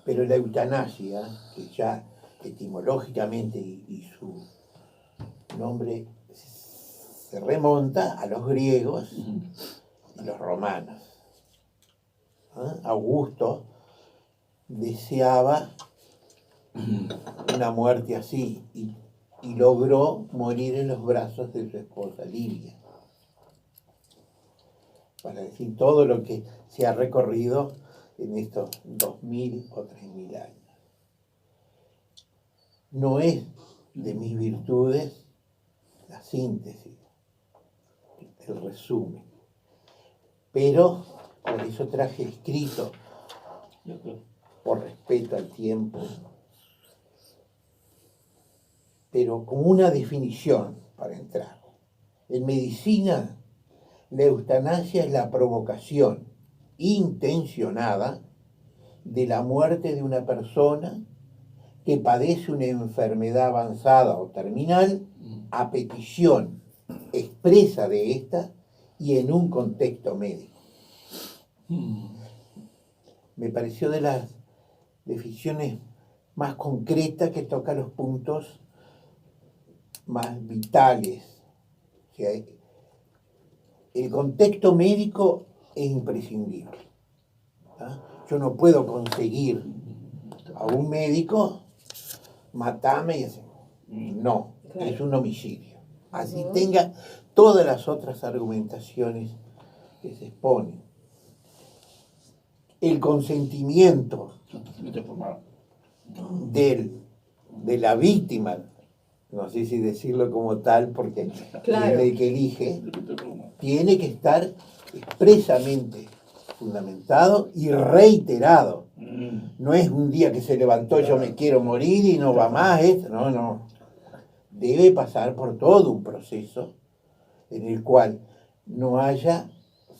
Pero la eutanasia, que ya etimológicamente y su nombre se remonta a los griegos y los romanos. Augusto deseaba una muerte así y logró morir en los brazos de su esposa Livia. Para decir todo lo que se ha recorrido en estos 2000 o 3000 años. No es de mis virtudes la síntesis, el resumen. Pero por eso traje escrito, por respeto al tiempo, pero como una definición para entrar. En medicina, la eutanasia es la provocación intencionada de la muerte de una persona que padece una enfermedad avanzada o terminal a petición expresa de ésta y en un contexto médico. Me pareció de las definiciones más concretas que toca los puntos más vitales. O sea, el contexto médico es imprescindible. Yo no puedo conseguir a un médico matarme y así. No, claro. Es un homicidio. Así tenga todas las otras argumentaciones que se exponen. El consentimiento de la víctima, no sé si decirlo como tal, porque claro, es el que elige, tiene que estar expresamente fundamentado y reiterado. No es un día que se levantó, yo me quiero morir y no va más esto. No. Debe pasar por todo un proceso en el cual no haya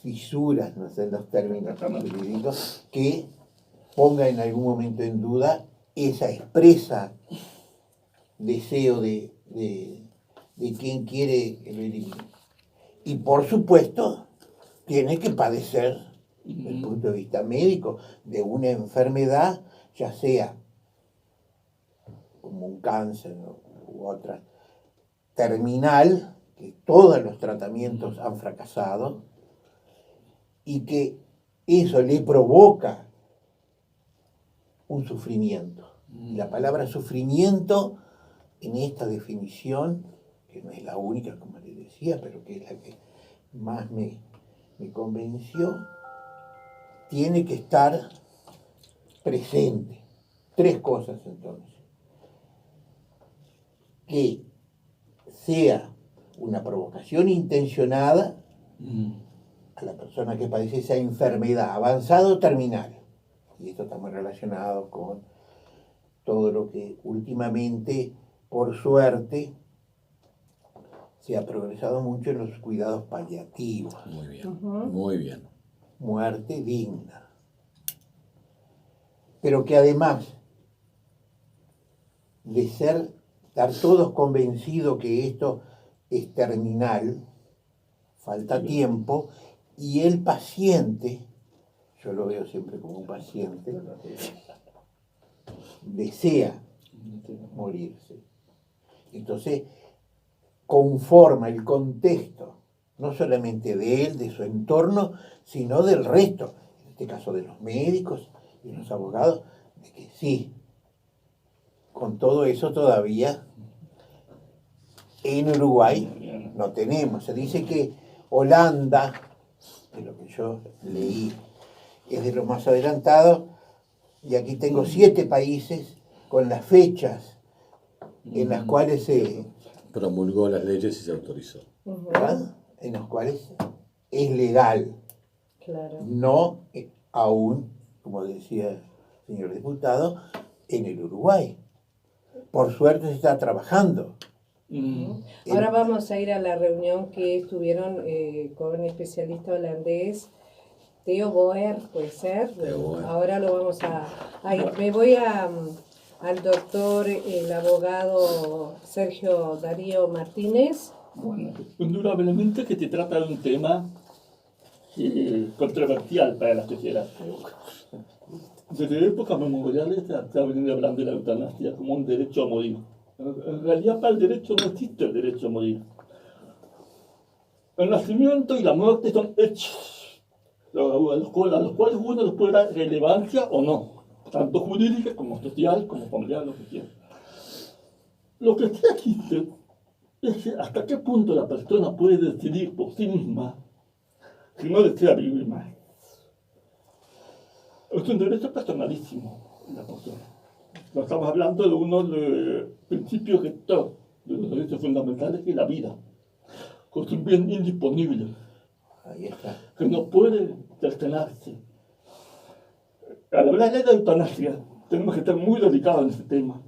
fisuras, no sé los términos jurídicos, que ponga en algún momento en duda esa expresa deseo de quien quiere el eliminar. Y por supuesto, tiene que padecer, desde el punto de vista médico, de una enfermedad, ya sea como un cáncer u otra, terminal, que todos los tratamientos han fracasado, y que eso le provoca un sufrimiento. Y la palabra sufrimiento, en esta definición, que no es la única, como les decía, pero que es la que más me convenció, tiene que estar presente. Tres cosas entonces. Que sea una provocación intencionada a la persona que padece esa enfermedad, avanzada o terminal. Y esto está muy relacionado con todo lo que últimamente, por suerte, se ha progresado mucho en los cuidados paliativos. Muy bien, muy bien. Muerte digna. Pero que además de estar todos convencidos que esto es terminal, falta tiempo, y el paciente, yo lo veo siempre como un paciente, desea morirse. Entonces, conforma el contexto, no solamente de él, de su entorno, sino del resto, en este caso de los médicos y los abogados, de que sí, con todo eso todavía en Uruguay no tenemos. Se dice que Holanda, de lo que yo leí, es de lo más adelantado, y aquí tengo 7 países con las fechas en las cuales se promulgó las leyes y se autorizó. ¿verdad? En las cuales es legal. Claro. No aún, como decía el señor diputado, en el Uruguay. Por suerte se está trabajando. Ahora vamos a ir a la reunión que estuvieron con el especialista holandés, Theo Boer, puede ser. Ahora lo vamos a ir. Me voy al doctor, el abogado Sergio Darío Martínez. Bueno, indudablemente que te trata de un tema controversial para la sociedad. Desde épocas memoriales se ha venido hablando de la eutanasia como un derecho a morir. En realidad, para el derecho no existe el derecho a morir. El nacimiento y la muerte son hechos a los cuales uno les puede dar relevancia o no, tanto jurídica como social, como familiar, lo que quiera. Lo que sí existe es hasta qué punto la persona puede decidir por sí misma si no desea vivir más. Es un derecho personalísimo de la persona. No estamos hablando de uno de los principios rectores de los derechos fundamentales, que es la vida, que es un bien indisponible, Ahí está. que no puede cercenarse. Al hablar de la eutanasia, tenemos que estar muy delicados en ese tema,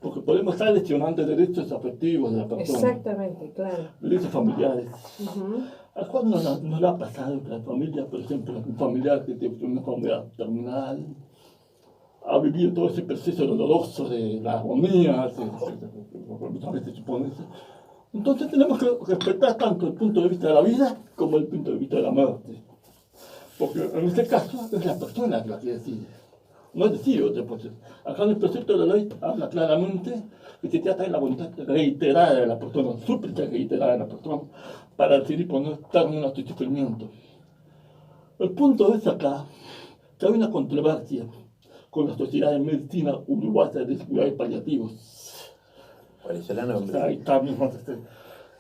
porque podemos estar lesionando derechos afectivos de la persona. Exactamente, claro. Derechos familiares. Ujú. ¿A cuál no le ha pasado que la familia, por ejemplo, un familiar que tiene una enfermedad terminal, ha vivido todo ese proceso doloroso de la agonía, muchas veces supone eso? Entonces tenemos que respetar tanto el punto de vista de la vida como el punto de vista de la muerte. Porque en este caso es la persona la que decide. No es decir otra cosa. Acá en el precepto de la ley habla claramente que se trata de la voluntad reiterada de la persona, súplica reiterada de la persona, para decidir poner término a su sufrimiento. El punto es acá que hay una controversia con la Sociedad de Medicina Uruguaya de Cuidados Paliativos. Por eso la nombre. Ahí está mismo.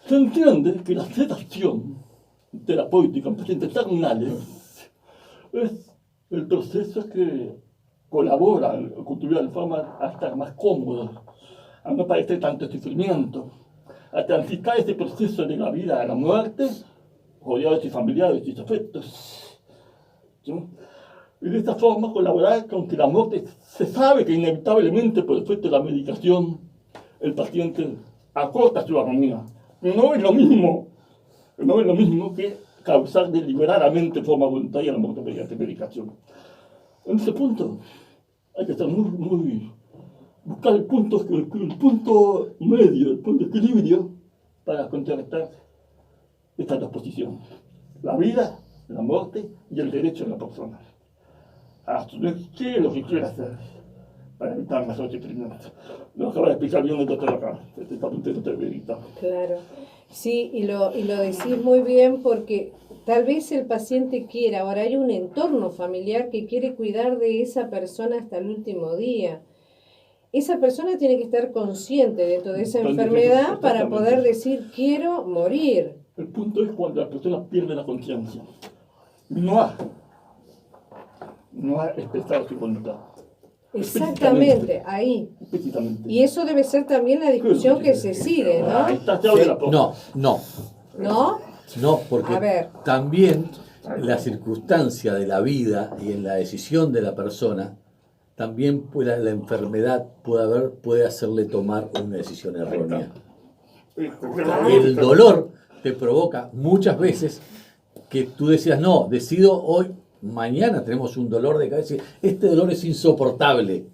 Se entiende que la sedación terapéutica en pacientes terminales es el proceso que colabora, contribuye de forma a estar más cómodo, a no padecer tanto sufrimiento, a transitar ese proceso de la vida a la muerte, rodeado de sus familiares y sus afectos. ¿Sí? Y de esta forma colaborar con que la muerte se sabe que inevitablemente por efecto de la medicación el paciente acorta su agonía. No es lo mismo que causar deliberadamente de forma voluntaria la muerte mediante medicación. En este punto hay que estar buscar el punto medio, el punto de equilibrio para contrarrestar estas dos posiciones: la vida, la muerte y el derecho de la persona a hacer lo que quiera hacer para evitar más sufrimiento. Lo acaba de explicar bien el doctor acá, está puntero teórico. Claro, sí, y lo decís muy bien, porque tal vez el paciente quiera, ahora hay un entorno familiar que quiere cuidar de esa persona hasta el último día. Esa persona tiene que estar consciente de toda esa enfermedad para poder decir, quiero morir. El punto es cuando la persona pierde la conciencia. No ha expresado su voluntad. Exactamente, ahí. Y eso debe ser también la discusión que se sigue, ¿no? No, porque también la circunstancia de la vida y en la decisión de la persona, también la enfermedad puede hacerle tomar una decisión errónea. El dolor te provoca muchas veces que tú decías, no, decido hoy, mañana tenemos un dolor de cabeza, este dolor es insoportable.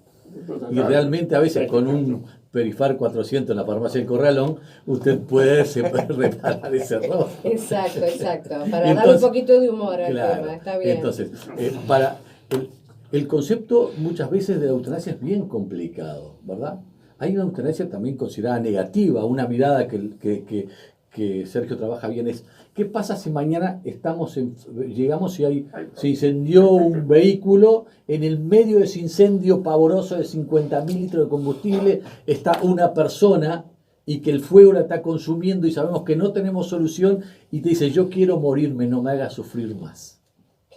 Y realmente a veces con un Perifar 400 en la farmacia del Corralón, usted puede reparar ese error. Exacto, para dar un poquito de humor al tema, está bien. Entonces, para el concepto muchas veces de la eutanasia es bien complicado, ¿verdad? Hay una eutanasia también considerada negativa, una mirada que Sergio trabaja bien es, ¿qué pasa si mañana llegamos y se incendió un vehículo, en el medio de ese incendio pavoroso de 50.000 litros de combustible está una persona y que el fuego la está consumiendo y sabemos que no tenemos solución y te dice, yo quiero morirme, no me hagas sufrir más?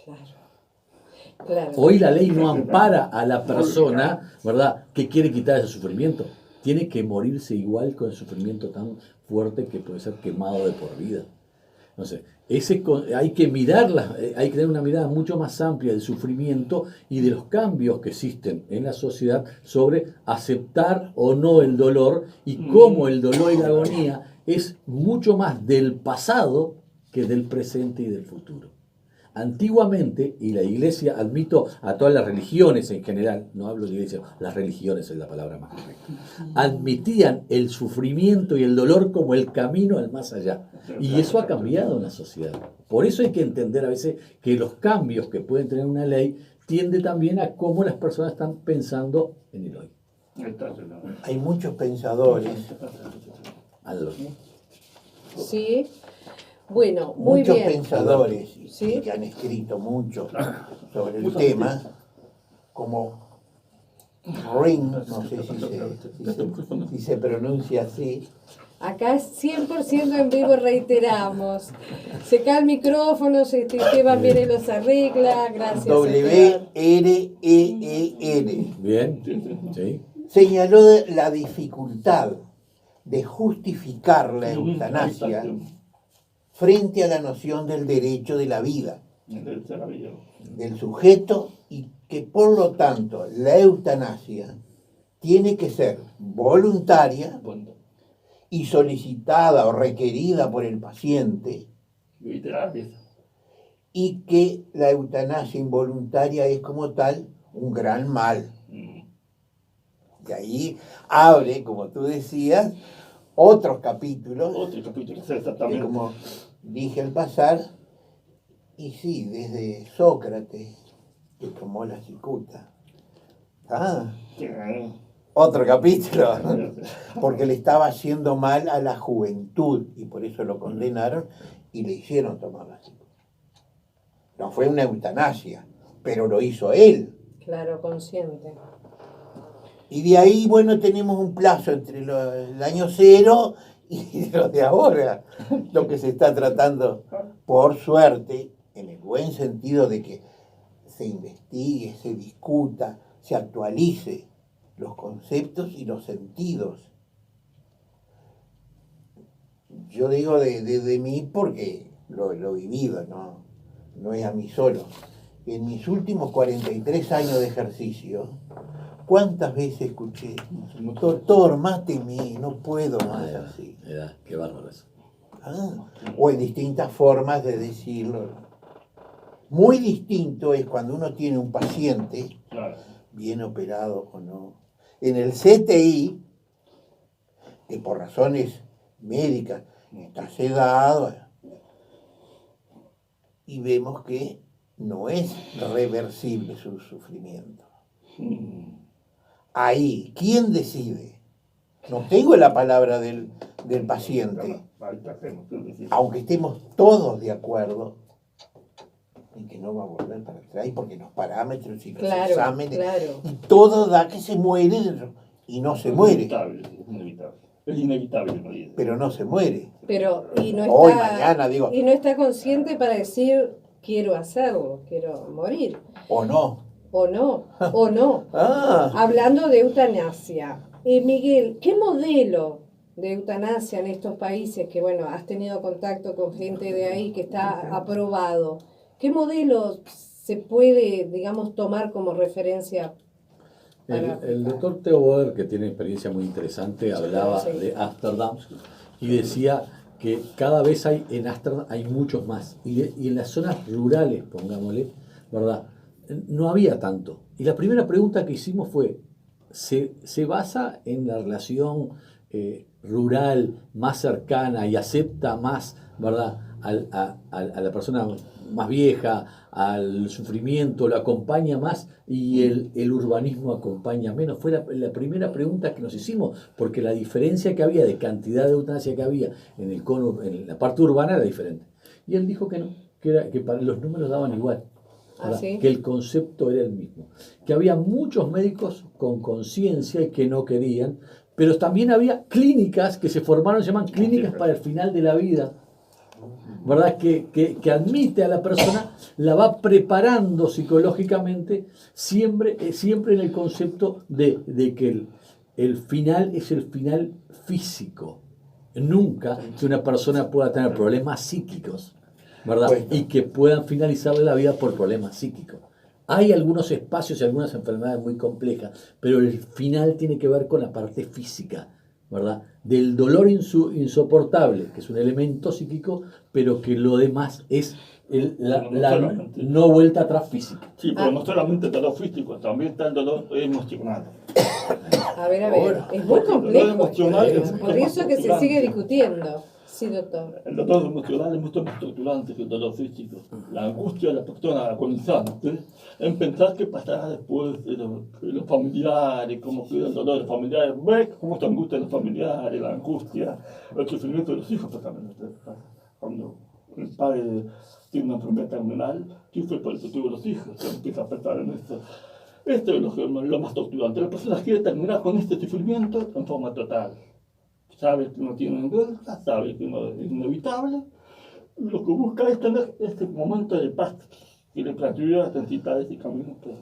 Claro. Hoy la ley no ampara a la persona, ¿verdad?, que quiere quitar ese sufrimiento. Tiene que morirse igual con el sufrimiento tan fuerte que puede ser quemado de por vida. Entonces, hay que hay que tener una mirada mucho más amplia del sufrimiento y de los cambios que existen en la sociedad sobre aceptar o no el dolor y cómo el dolor y la agonía es mucho más del pasado que del presente y del futuro. Antiguamente, y la iglesia, admito a todas las religiones en general, no hablo de iglesia, las religiones es la palabra más correcta, admitían el sufrimiento y el dolor como el camino al más allá. Y eso ha cambiado en la sociedad. Por eso hay que entender a veces que los cambios que pueden tener una ley tiende también a cómo las personas están pensando en el hoy. Hay muchos pensadores. Algo. Sí. Bueno, muy Muchos bien. pensadores ¿Sí? que han escrito mucho sobre el tema, como Ring, no sé si se pronuncia así. Acá es 100% en vivo, reiteramos. Se cae el micrófono, Esteban viene y los arregla. Gracias, Esteban. WREEN. Bien, sí. Señaló la dificultad de justificar la eutanasia frente a la noción del derecho de la vida del sujeto, y que por lo tanto la eutanasia tiene que ser voluntaria y solicitada o requerida por el paciente, y que la eutanasia involuntaria es como tal un gran mal. Y ahí abre, como tú decías, otros capítulos, que como dije al pasar, y sí, desde Sócrates, que tomó la cicuta. Otro capítulo, porque le estaba haciendo mal a la juventud, y por eso lo condenaron y le hicieron tomar la cicuta. No fue una eutanasia, pero lo hizo él. Claro, consciente. Y de ahí, bueno, tenemos un plazo entre el año 0 y lo de ahora, lo que se está tratando, por suerte, en el buen sentido de que se investigue, se discuta, se actualice los conceptos y los sentidos. Yo digo de mí porque lo he vivido, no es a mí solo. En mis últimos 43 años de ejercicio, ¿cuántas veces escuché? Doctor, máteme, no puedo más así. Qué bárbaro eso. O en distintas formas de decirlo. Muy distinto es cuando uno tiene un paciente, bien operado o no, en el CTI, que por razones médicas está sedado, y vemos que no es reversible su sufrimiento. Ahí, ¿quién decide? No tengo la palabra del paciente, aunque estemos todos de acuerdo en que no va a volver para atrás, porque los parámetros y los exámenes, y todo da que se muere, y no se muere. Es inevitable. Pero no se muere. Pero, y no está, hoy, mañana, digo. Y no está consciente para decir, quiero hacerlo, quiero morir. O no. O no. Hablando de eutanasia. Miguel, ¿qué modelo de eutanasia en estos países que, bueno, has tenido contacto con gente de ahí que está aprobado? ¿Qué modelo se puede, digamos, tomar como referencia? El doctor Theo Boer, que tiene experiencia muy interesante, hablaba de Ámsterdam y decía que cada vez en Ámsterdam hay muchos más. Y en las zonas rurales, pongámosle, ¿verdad? No había tanto. Y la primera pregunta que hicimos fue, ¿se basa en la relación rural más cercana y acepta más, ¿verdad?, a la persona más vieja, al sufrimiento, lo acompaña más y el urbanismo acompaña menos? Fue la primera pregunta que nos hicimos, porque la diferencia que había de cantidad de eutanasia que había en la parte urbana era diferente. Y él dijo que no, que para los números daban igual. ¿Sí? Que el concepto era el mismo, que había muchos médicos con conciencia y que no querían, pero también había clínicas que se formaron, se llaman clínicas para el final de la vida, ¿verdad? Que admite a la persona, la va preparando psicológicamente, siempre en el concepto de que el final es el final físico, nunca que una persona pueda tener problemas psíquicos, ¿verdad? Y que puedan finalizarle la vida por problemas psíquicos. Hay algunos espacios y algunas enfermedades muy complejas, pero el final tiene que ver con la parte física, ¿verdad? Del dolor insoportable, que es un elemento psíquico, pero que lo demás es la no vuelta atrás física. Sí, pero no solamente el dolor físico, también está el dolor emocional. A ver, es muy complejo. Por eso que se sigue discutiendo. Sí, doctor. El dolor emocional es mucho más torturante que el dolor físico. La angustia de la persona agonizante en pensar qué pasará después de los familiares, cómo queda el dolor de los familiares, ve cómo se angustia de los familiares, la angustia, el sufrimiento de los hijos, también. Cuando el padre tiene una enfermedad terminal, sufre por el futuro de los hijos, se empieza a pensar en eso. Esto es lo más torturante. La persona quiere terminar con este sufrimiento en forma total. Sabe que no tiene vuelta, sabe que no es inevitable. Lo que busca es tener este momento de paz y de tranquilidad, de entidades y caminos que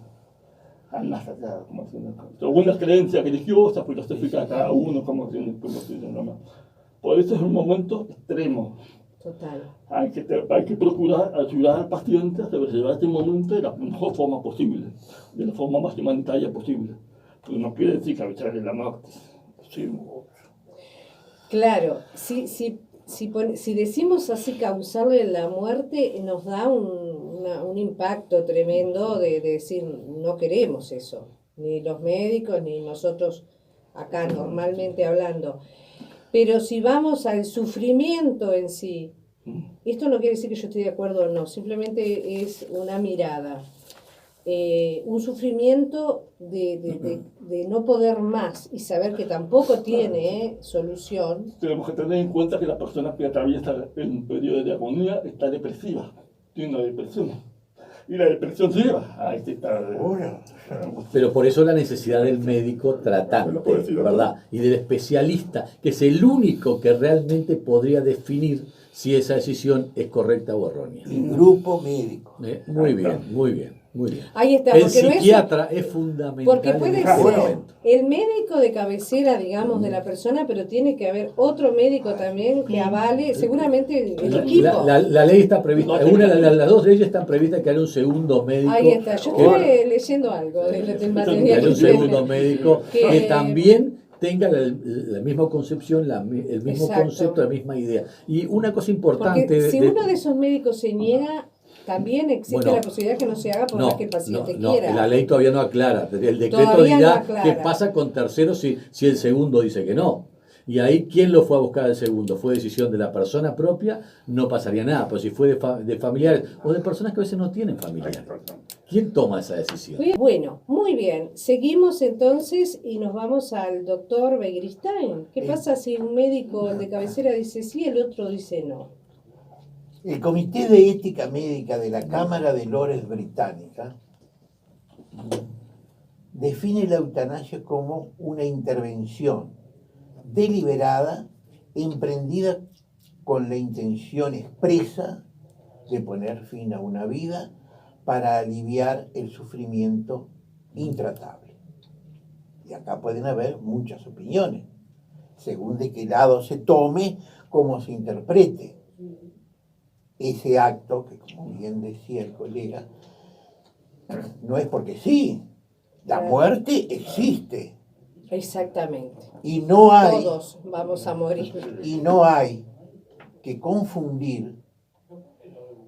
al más allá, como según las creencias religiosas, filosóficas de cada uno, como tiene nomás. Por eso es un momento extremo. Total. Hay que procurar ayudar al paciente a sobrellevar este momento de la mejor forma posible, de la forma más humanitaria posible. Pero no quiere decir que avisarle la muerte. Sí. Claro, si decimos así causarle la muerte, nos da un impacto tremendo de decir no queremos eso, ni los médicos ni nosotros acá normalmente hablando. Pero si vamos al sufrimiento en sí, esto no quiere decir que yo esté de acuerdo o no, simplemente es una mirada. Un sufrimiento de no poder más y saber que tampoco tiene solución. Tenemos que tener en cuenta que la persona que atraviesa el periodo de agonía está depresiva, tiene una depresión. Y la depresión se lleva a este estado de... Pero por eso la necesidad del médico tratante, ¿verdad? Y del especialista, que es el único que realmente podría definir si esa decisión es correcta o errónea. El grupo médico. Muy bien, muy bien. Muy bien. Ahí está, el psiquiatra es fundamental. Porque puede ser el médico de cabecera, digamos, de la persona, pero tiene que haber otro médico también que avale, seguramente el equipo. La ley está prevista, las dos leyes están previstas que haya un segundo médico. Ahí está, yo estuve leyendo algo del material. Que haya un segundo médico que también tenga la misma concepción, el mismo concepto, la misma idea. Y una cosa importante... Porque si uno de esos médicos se niega... También existe la posibilidad que no se haga por más que el paciente quiera. La ley todavía no aclara. El decreto dirá qué pasa con terceros si el segundo dice que no. Y ahí, ¿quién lo fue a buscar el segundo? ¿Fue decisión de la persona propia? No pasaría nada. Pero si fue de familiares o de personas que a veces no tienen familiares, ¿quién toma esa decisión? Bueno, muy bien. Seguimos entonces y nos vamos al doctor Begristain. ¿Qué pasa si un médico de cabecera dice sí, el otro dice no? El Comité de Ética Médica de la Cámara de Lores Británica define la eutanasia como una intervención deliberada emprendida con la intención expresa de poner fin a una vida para aliviar el sufrimiento intratable. Y acá pueden haber muchas opiniones, según de qué lado se tome, cómo se interprete ese acto, que como bien decía el colega, no es porque sí, la muerte existe. Exactamente. Y no hay... Todos vamos a morir. Y no hay que confundir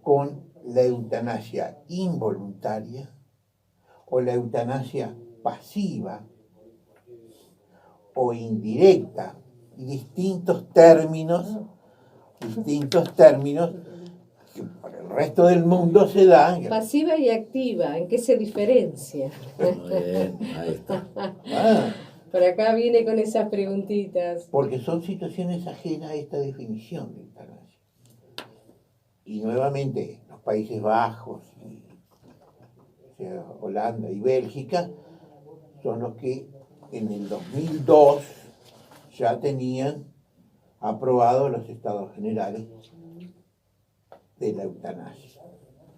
con la eutanasia involuntaria o la eutanasia pasiva o indirecta, distintos términos que para el resto del mundo se dan. Pasiva y activa, ¿en qué se diferencia? Muy bien, ahí está. Por acá viene con esas preguntitas. Porque son situaciones ajenas a esta definición de eutanasia. Y nuevamente, los Países Bajos, Holanda y Bélgica, son los que en el 2002 ya tenían aprobado los estados generales de la eutanasia.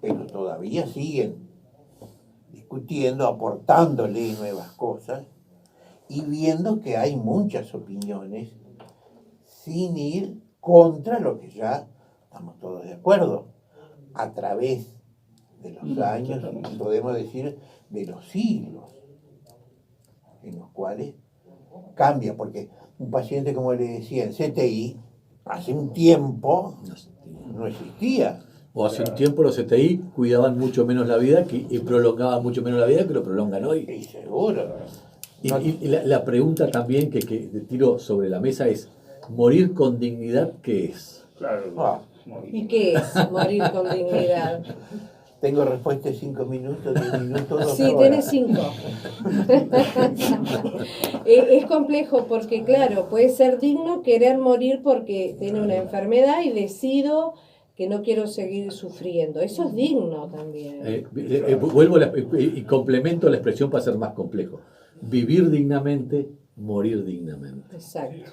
Pero todavía siguen discutiendo, aportándole nuevas cosas y viendo que hay muchas opiniones sin ir contra lo que ya estamos todos de acuerdo. A través de los años, podemos decir, de los siglos, en los cuales cambia, porque un paciente, como le decía, en CTI, hace un tiempo no existía. O hace un tiempo los CTI cuidaban mucho menos la vida y prolongaban mucho menos la vida que lo prolongan hoy. Y seguro. Y la pregunta también que tiro sobre la mesa es, morir con dignidad, ¿qué es? Claro. Ah. ¿Y qué es morir con dignidad? Tengo respuesta en 5 minutos, 10 minutos, 2 Sí, horas. tenés 5. Es complejo porque, claro, puede ser digno querer morir porque tiene una enfermedad y decido que no quiero seguir sufriendo. Eso es digno también. Vuelvo y complemento la expresión para ser más complejo. Vivir dignamente, morir dignamente. Exacto,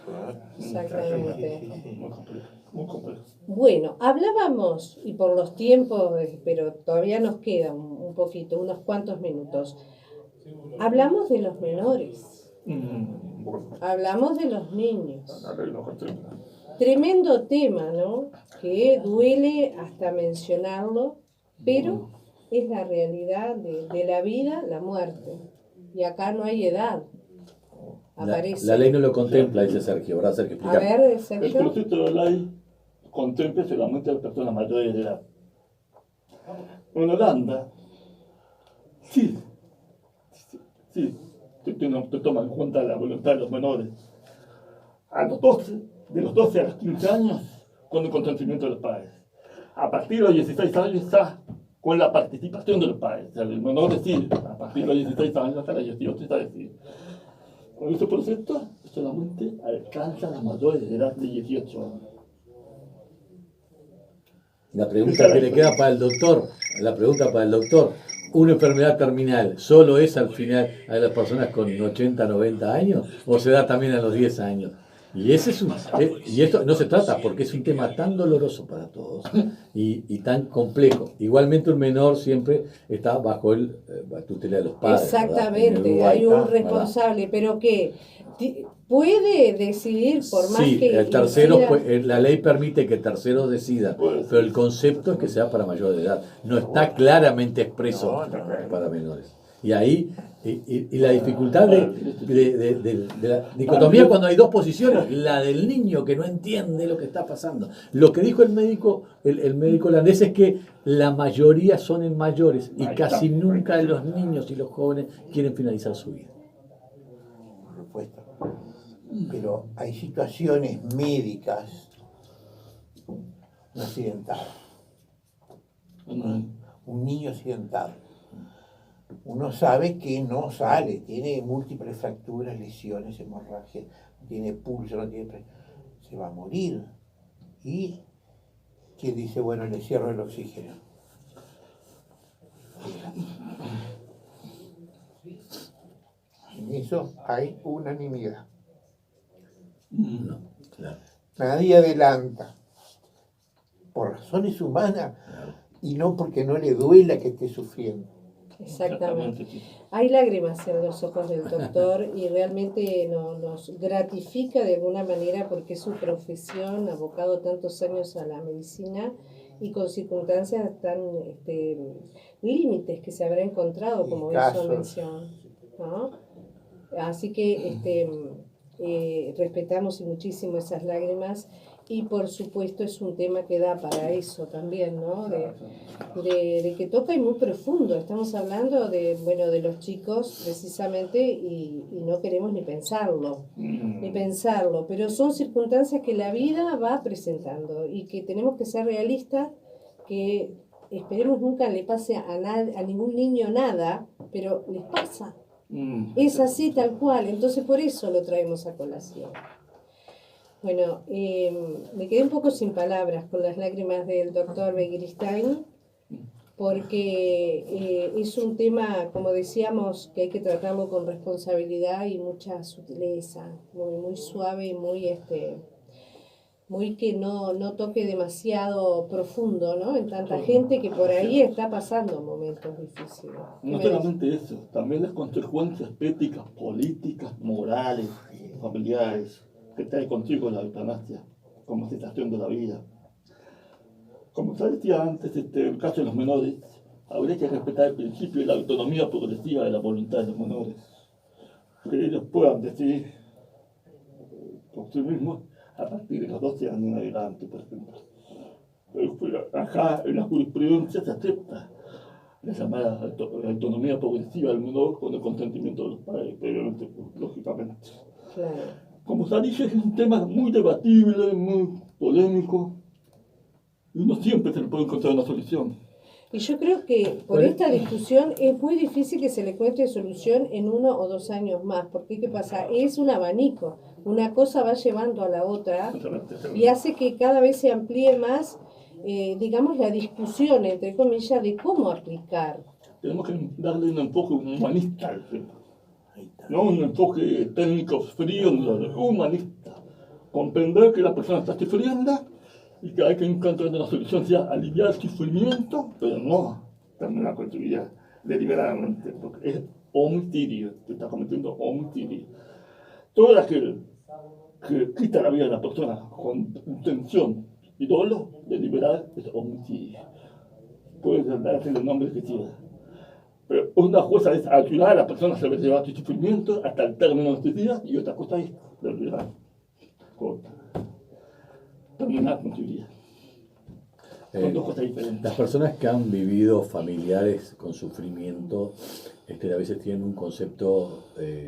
exactamente. Muy complejo, muy complejo. Bueno, hablábamos, y por los tiempos, pero todavía nos queda un poquito, unos cuantos minutos. Hablamos de los menores, Bueno, hablamos de los niños. a ver, no contempla. Tremendo tema, ¿no? Que duele hasta mencionarlo, pero es la realidad de la vida, la muerte. Y acá no hay edad. Aparece. La ley no lo contempla, dice Sergio. ¿Verdad, Sergio? A ver, El Sergio. proceso de la ley contempla solamente a las personas mayores de edad. En Holanda, sí, te toman en cuenta la voluntad de los menores. De los 12 a los 15 años, con el consentimiento de los padres. A partir de los 16 años está con la participación de los padres. O sea, el menor decide, a partir de los 16 años hasta los 18 está decidido. Con este proceso solamente alcanza a los mayores de edad de 18 años. La pregunta que le queda para el doctor, ¿una enfermedad terminal solo es al final a las personas con 80, 90 años o se da también a los 10 años? Y esto no se trata porque es un tema tan doloroso para todos y tan complejo. Igualmente un menor siempre está bajo la tutela de los padres. Exactamente, hay un responsable, pero que puede decidir por más sí, que... el tercero, la ley permite que terceros decidan, pero el concepto es que sea para mayores de edad. No está claramente expreso para menores. Y ahí, y la dificultad de la dicotomía cuando hay dos posiciones, la del niño que no entiende lo que está pasando. Lo que dijo el médico holandés es que la mayoría son en mayores y casi nunca los niños y los jóvenes quieren finalizar su vida. Por supuesto. Pero hay situaciones médicas, un accidentado, un niño accidentado. Uno sabe que no sale, tiene múltiples fracturas, lesiones, hemorragias, no tiene pulso, se va a morir. Y quien dice, bueno, le cierro el oxígeno. En eso hay unanimidad. No, claro. Nadie adelanta, por razones humanas y no porque no le duela que esté sufriendo. Exactamente. Hay lágrimas en los ojos del doctor y realmente nos gratifica de alguna manera porque es su profesión, abocado tantos años a la medicina y con circunstancias tan límites que se habrá encontrado, como hizo mención, ¿no? Así que respetamos muchísimo esas lágrimas y por supuesto es un tema que da para eso también, ¿no? De que toca y muy profundo. Estamos hablando de los chicos precisamente y no queremos ni pensarlo, pero son circunstancias que la vida va presentando y que tenemos que ser realistas, que esperemos nunca le pase a ningún niño nada, pero les pasa. Es así tal cual, entonces por eso lo traemos a colación. Bueno, me quedé un poco sin palabras con las lágrimas del doctor Begiristain, porque es un tema, como decíamos, que hay que tratarlo con responsabilidad y mucha sutileza, muy suave y muy que no toque demasiado profundo, ¿no? En tanta gente que por ahí está pasando momentos difíciles. No solamente eso, también las consecuencias éticas, políticas, morales, familiares, que trae consigo la eutanasia como cessación de la vida. Como se decía antes, en el caso de los menores, habría que respetar el principio de la autonomía progresiva de la voluntad de los menores. Que ellos puedan decidir por sí mismos a partir de los 12 años en adelante, por ejemplo. Acá en la jurisprudencia se acepta la llamada autonomía progresiva del menor con el consentimiento de los padres, previamente, lógicamente. Claro. como ya dije, es un tema muy debatible, muy polémico, y no siempre se le puede encontrar una solución. Y yo creo que por esta discusión es muy difícil que se le encuentre solución en 1 o 2 años más, porque ¿qué pasa? Es un abanico, una cosa va llevando a la otra y hace que cada vez se amplíe más, digamos, la discusión, entre comillas, de cómo aplicar. Tenemos que darle un enfoque humanista al tema, no un enfoque técnico frío, humanista. Comprender que la persona está sufriendo y que hay que encontrar una solución, sea aliviar el sufrimiento, pero no terminar con su vida deliberadamente, porque es homicidio, se está cometiendo homicidio. Todo aquel que quita la vida de la persona con intención y dolo deliberado es homicidio. Puede darse el nombre que quiera. Pero una cosa es ayudar a la persona a sobrellevar su sufrimiento hasta el término de sus días, y otra cosa es deliberar, terminar con su vida. Son dos cosas diferentes. Las personas que han vivido familiares con sufrimiento a veces tienen un concepto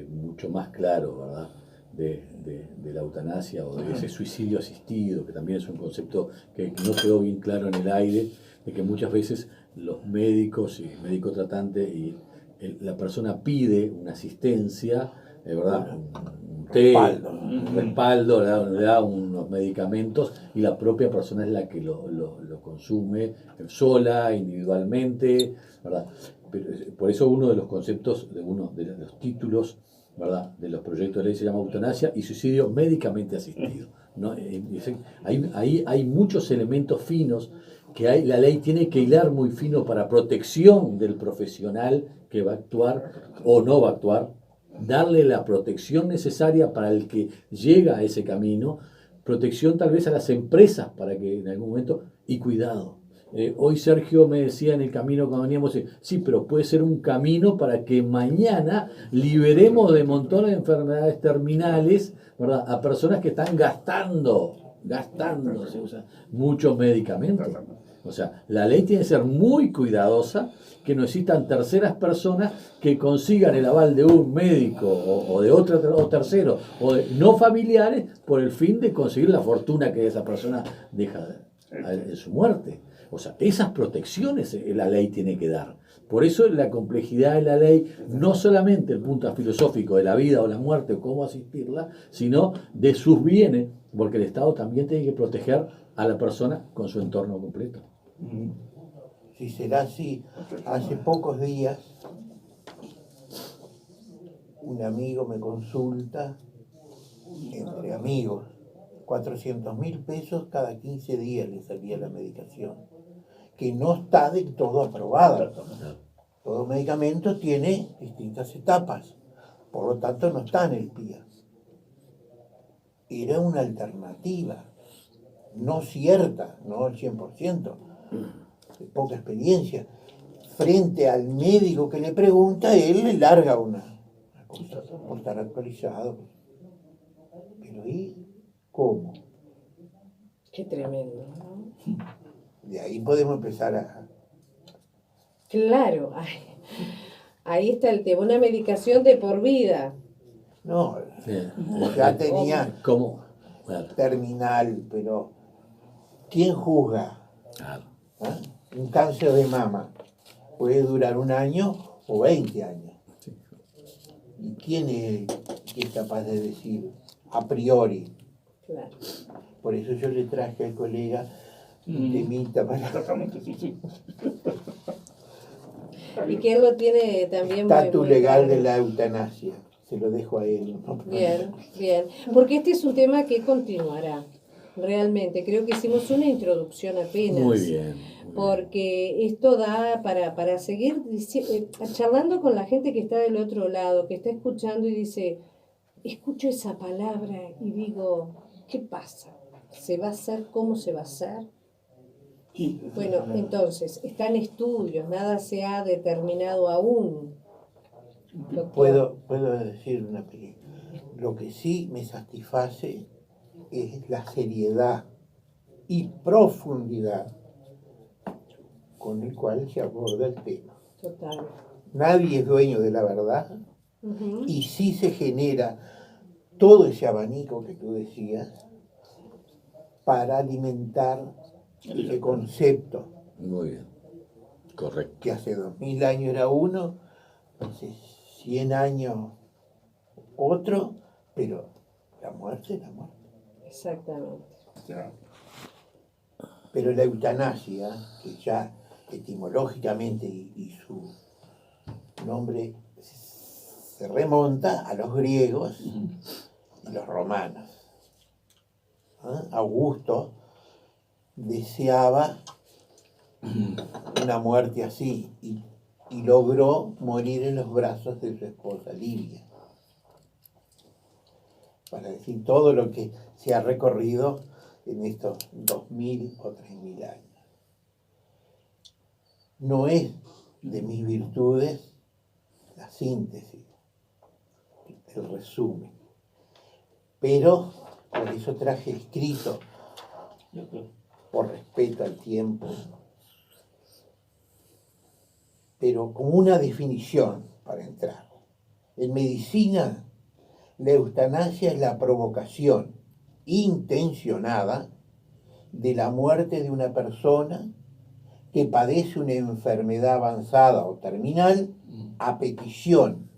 mucho más claro, ¿verdad? De la eutanasia o de ese suicidio asistido, que también es un concepto que no quedó bien claro en el aire, de que muchas veces los médicos y médico tratante y la persona pide una asistencia, ¿verdad? Un té, un respaldo, le da unos medicamentos y la propia persona es la que lo consume sola, individualmente, ¿verdad? Pero, por eso uno de los conceptos, de uno de los títulos, ¿verdad?, de los proyectos de ley se llama eutanasia y suicidio médicamente asistido, ¿no? Hay muchos elementos finos que la ley tiene que hilar muy fino para protección del profesional que va a actuar o no va a actuar, darle la protección necesaria para el que llega a ese camino, protección tal vez a las empresas para que en algún momento, y cuidado. Hoy Sergio me decía en el camino cuando veníamos, sí, pero puede ser un camino para que mañana liberemos de montones de enfermedades terminales, ¿verdad?, a personas que están gastándose, o sea, muchos medicamentos. O sea, la ley tiene que ser muy cuidadosa, que no existan terceras personas que consigan el aval de un médico o de otro o tercero o de no familiares por el fin de conseguir la fortuna que esa persona deja en su muerte. O sea, esas protecciones la ley tiene que dar. Por eso la complejidad de la ley, no solamente el punto filosófico de la vida o la muerte o cómo asistirla, sino de sus bienes, porque el Estado también tiene que proteger a la persona con su entorno completo. Si será así, hace pocos días un amigo me consulta, entre amigos, 400.000 pesos cada 15 días le salía la medicación, que no está del todo aprobada. Todo medicamento tiene distintas etapas, por lo tanto no está en el PIA. Era una alternativa, no cierta, no al 100%, de poca experiencia. Frente al médico que le pregunta, él le larga una cosa por estar actualizado. Pero ¿y cómo? Qué tremendo, ¿no? De ahí podemos empezar a... Claro, ahí está el tema, una medicación de por vida. No, Sí. ya tenía ¿Cómo? Claro. terminal, pero ¿quién juzga? Claro. ¿Ah? Un cáncer de mama puede durar 1 año o 20 años. Sí. ¿Y quién es que es capaz de decir a priori? Claro. Por eso yo le traje al colega un temita para... Exactamente, sí. Y que él lo tiene también Estatus muy legal claro. de la eutanasia. Se lo dejo a él, ¿no? Bien, bien. Porque este es un tema que continuará. Realmente, creo que hicimos una introducción apenas. Muy bien. Porque esto da para seguir charlando con la gente que está del otro lado, que está escuchando y dice, escucho esa palabra y digo, ¿qué pasa? ¿Se va a hacer? ¿Cómo se va a hacer? Sí. Bueno, entonces, están estudios, nada se ha determinado aún. Puedo decir una película. Lo que sí me satisface es la seriedad y profundidad con el cual se aborda el tema. Total. Nadie es dueño de la verdad Uh-huh. y sí se genera todo ese abanico que tú decías para alimentar ese concepto. Muy bien, correcto. Que hace 2000 años era uno, hace 100 años otro, pero la muerte es la muerte. Exactamente. Pero la eutanasia, que ya etimológicamente y su nombre se remonta a los griegos y los romanos. Augusto deseaba una muerte así y logró morir en los brazos de su esposa Livia. Para decir todo lo que se ha recorrido en estos 2000 o 3000 años. No es de mis virtudes la síntesis, el resumen. Pero por eso traje escrito, por respeto al tiempo, pero como una definición para entrar. En medicina, la eutanasia es la provocación intencionada de la muerte de una persona que padece una enfermedad avanzada o terminal a petición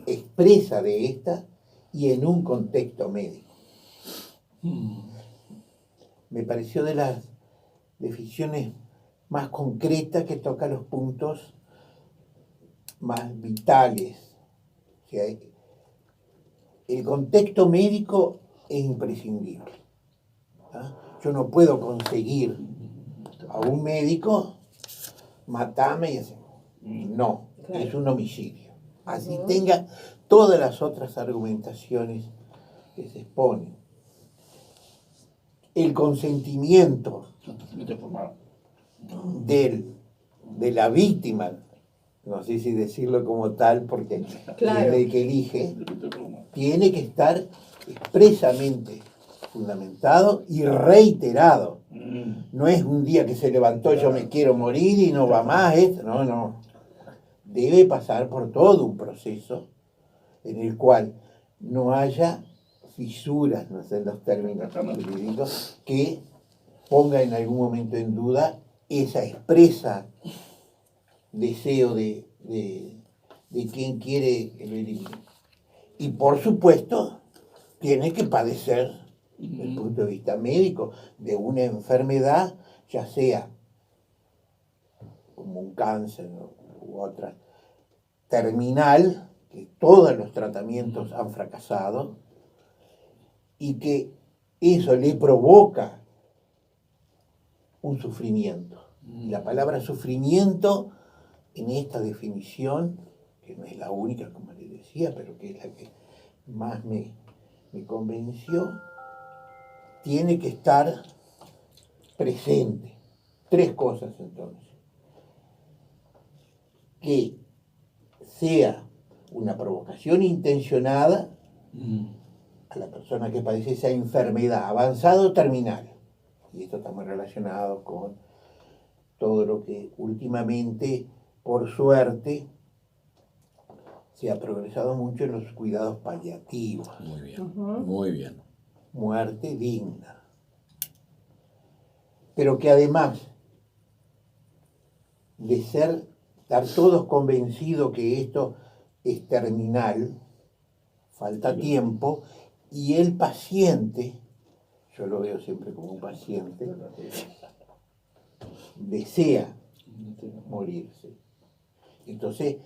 expresa de ésta y en un contexto médico. Me pareció de las definiciones más concretas que toca los puntos más vitales. O sea, el contexto médico es imprescindible. Yo no puedo conseguir a un médico matarme y así. No, claro. Es un homicidio. Así tenga todas las otras argumentaciones que se exponen. El consentimiento de la víctima, no sé si decirlo como tal, porque claro, el que elige, tiene que estar expresamente fundamentado y reiterado. No es un día que se levantó, yo me quiero morir y no va más esto. No. Debe pasar por todo un proceso en el cual no haya fisuras, no sé los términos jurídicos, que ponga en algún momento en duda esa expresa deseo de quien quiere el eliminar. Y por supuesto, tiene que padecer, desde el punto de vista médico, de una enfermedad, ya sea como un cáncer u otra, terminal, que todos los tratamientos han fracasado, y que eso le provoca un sufrimiento. Y la palabra sufrimiento, en esta definición, que no es la única, como les decía, pero que es la que más me convenció, tiene que estar presente. Tres cosas entonces. Que sea una provocación intencionada a la persona que padece esa enfermedad, avanzada o terminal. Y esto está muy relacionado con todo lo que últimamente, por suerte, se ha progresado mucho en los cuidados paliativos. Muy bien, muy bien. Muerte digna. Pero que además de estar todos convencidos que esto es terminal, falta tiempo, y el paciente, yo lo veo siempre como un paciente, desea morirse. Entonces,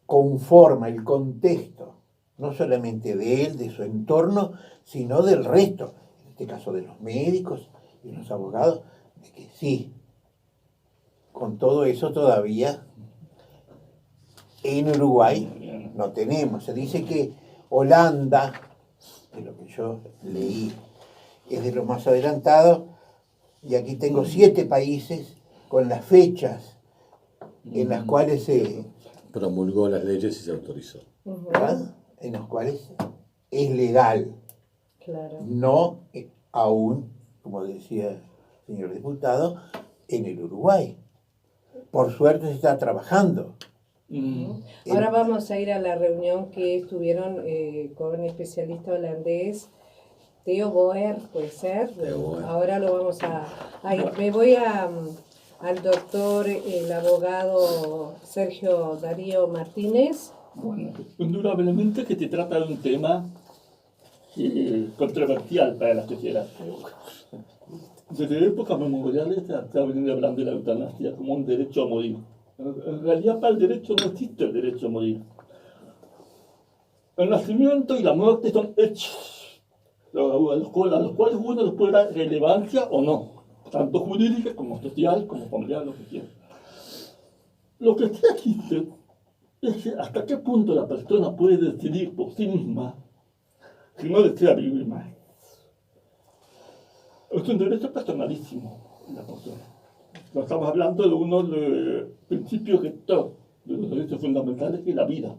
conforma el contexto, no solamente de él, de su entorno, sino del resto, en este caso de los médicos y los abogados, de que sí, con todo eso todavía en Uruguay no tenemos. Se dice que Holanda, de lo que yo leí, es de los más adelantados, y aquí tengo 7 países con las fechas en las cuales se promulgó las leyes y se autorizó. En los cuales es legal. Claro. No aún, como decía el señor diputado, en el Uruguay. Por suerte se está trabajando Ahora vamos a ir a la reunión que estuvieron con el especialista holandés, Theo Boer, puede ser. Ahora lo vamos a ir. Me voy al doctor, el abogado Sergio Darío Martínez. Bueno, indudablemente que se trata de un tema controversial para la sociedad. Desde épocas memoriales se ha venido hablando de la eutanasia como un derecho a morir. En realidad, para el derecho no existe el derecho a morir. El nacimiento y la muerte son hechos a los cuales uno les puede dar relevancia o no, tanto jurídica como social, como familiar, lo que quiera. Lo que sí existe es hasta qué punto la persona puede decidir por sí misma si no desea vivir más. Es un derecho personalísimo de la persona. No estamos hablando de uno de los principios rectores de los derechos fundamentales, que es la vida,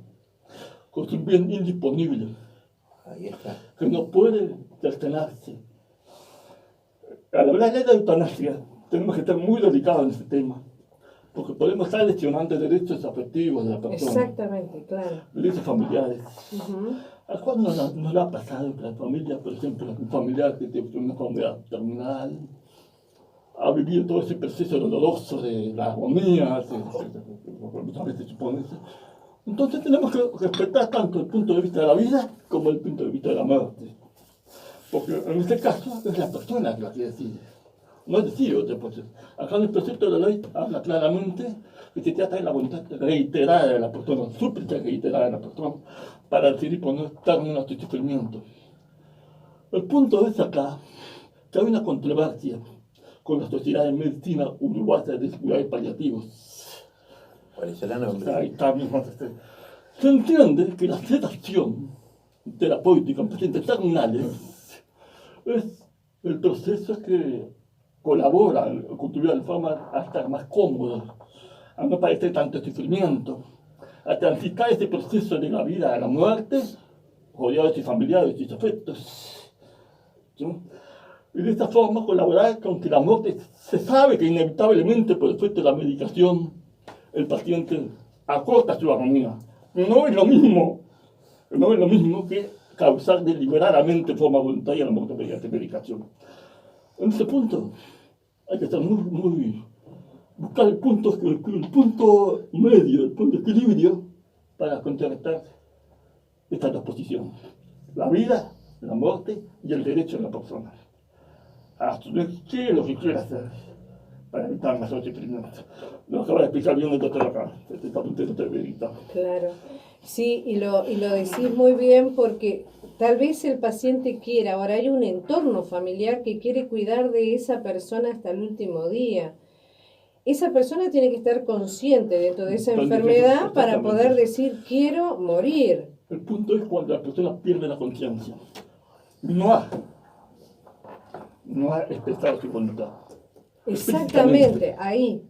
que es un bien indisponible, Ahí está. que no puede cercenarse. Al hablar de la eutanasia, tenemos que estar muy delicados en ese tema, porque podemos estar lesionando derechos afectivos de la persona. Exactamente, claro. Derechos familiares. ¿A cuál no le ha pasado que la familia, por ejemplo, un familiar que tiene una enfermedad terminal, ha vivido todo ese proceso doloroso de la agonía, muchas veces supone eso? Entonces tenemos que respetar tanto el punto de vista de la vida como el punto de vista de la muerte. Porque en este caso es la persona la que decide. No decide otro proceso. Acá en el precepto de la ley habla claramente que se trata de la voluntad reiterada de la persona, súplica reiterada de la persona, para decidir poner término a su sufrimiento. El punto es acá que hay una controversia con la Sociedad de Medicina Uruguaya de Cuidados Paliativos. ¿Cuál es el nombre? Ahí está mismo. Se entiende que la sedación terapéutica en pacientes terminales es el proceso que colabora, contribuye de forma a estar más cómodo, a no padecer tanto sufrimiento, a transitar ese proceso de la vida a la muerte, rodeado de sus familiares y sus afectos. ¿Sí? Y de esta forma colaborar con que la muerte se sabe que inevitablemente por efecto de la medicación el paciente acorta su agonía. No es lo mismo que causar deliberadamente de forma voluntaria la muerte mediante medicación. En este punto hay que estar buscar el punto medio, el punto de equilibrio para contrarrestar estas dos posiciones: la vida, la muerte y el derecho de la persona a asumir qué es lo que quiere hacer para evitar mayor sufrimiento. Lo acaba de explicar bien el doctor acá, Claro, sí, y lo decís muy bien, porque tal vez el paciente quiera, ahora hay un entorno familiar que quiere cuidar de esa persona hasta el último día. Esa persona tiene que estar consciente dentro de esa enfermedad para poder decir, quiero morir. El punto es cuando la persona pierde la conciencia. No ha expresado su voluntad. Exactamente, ahí.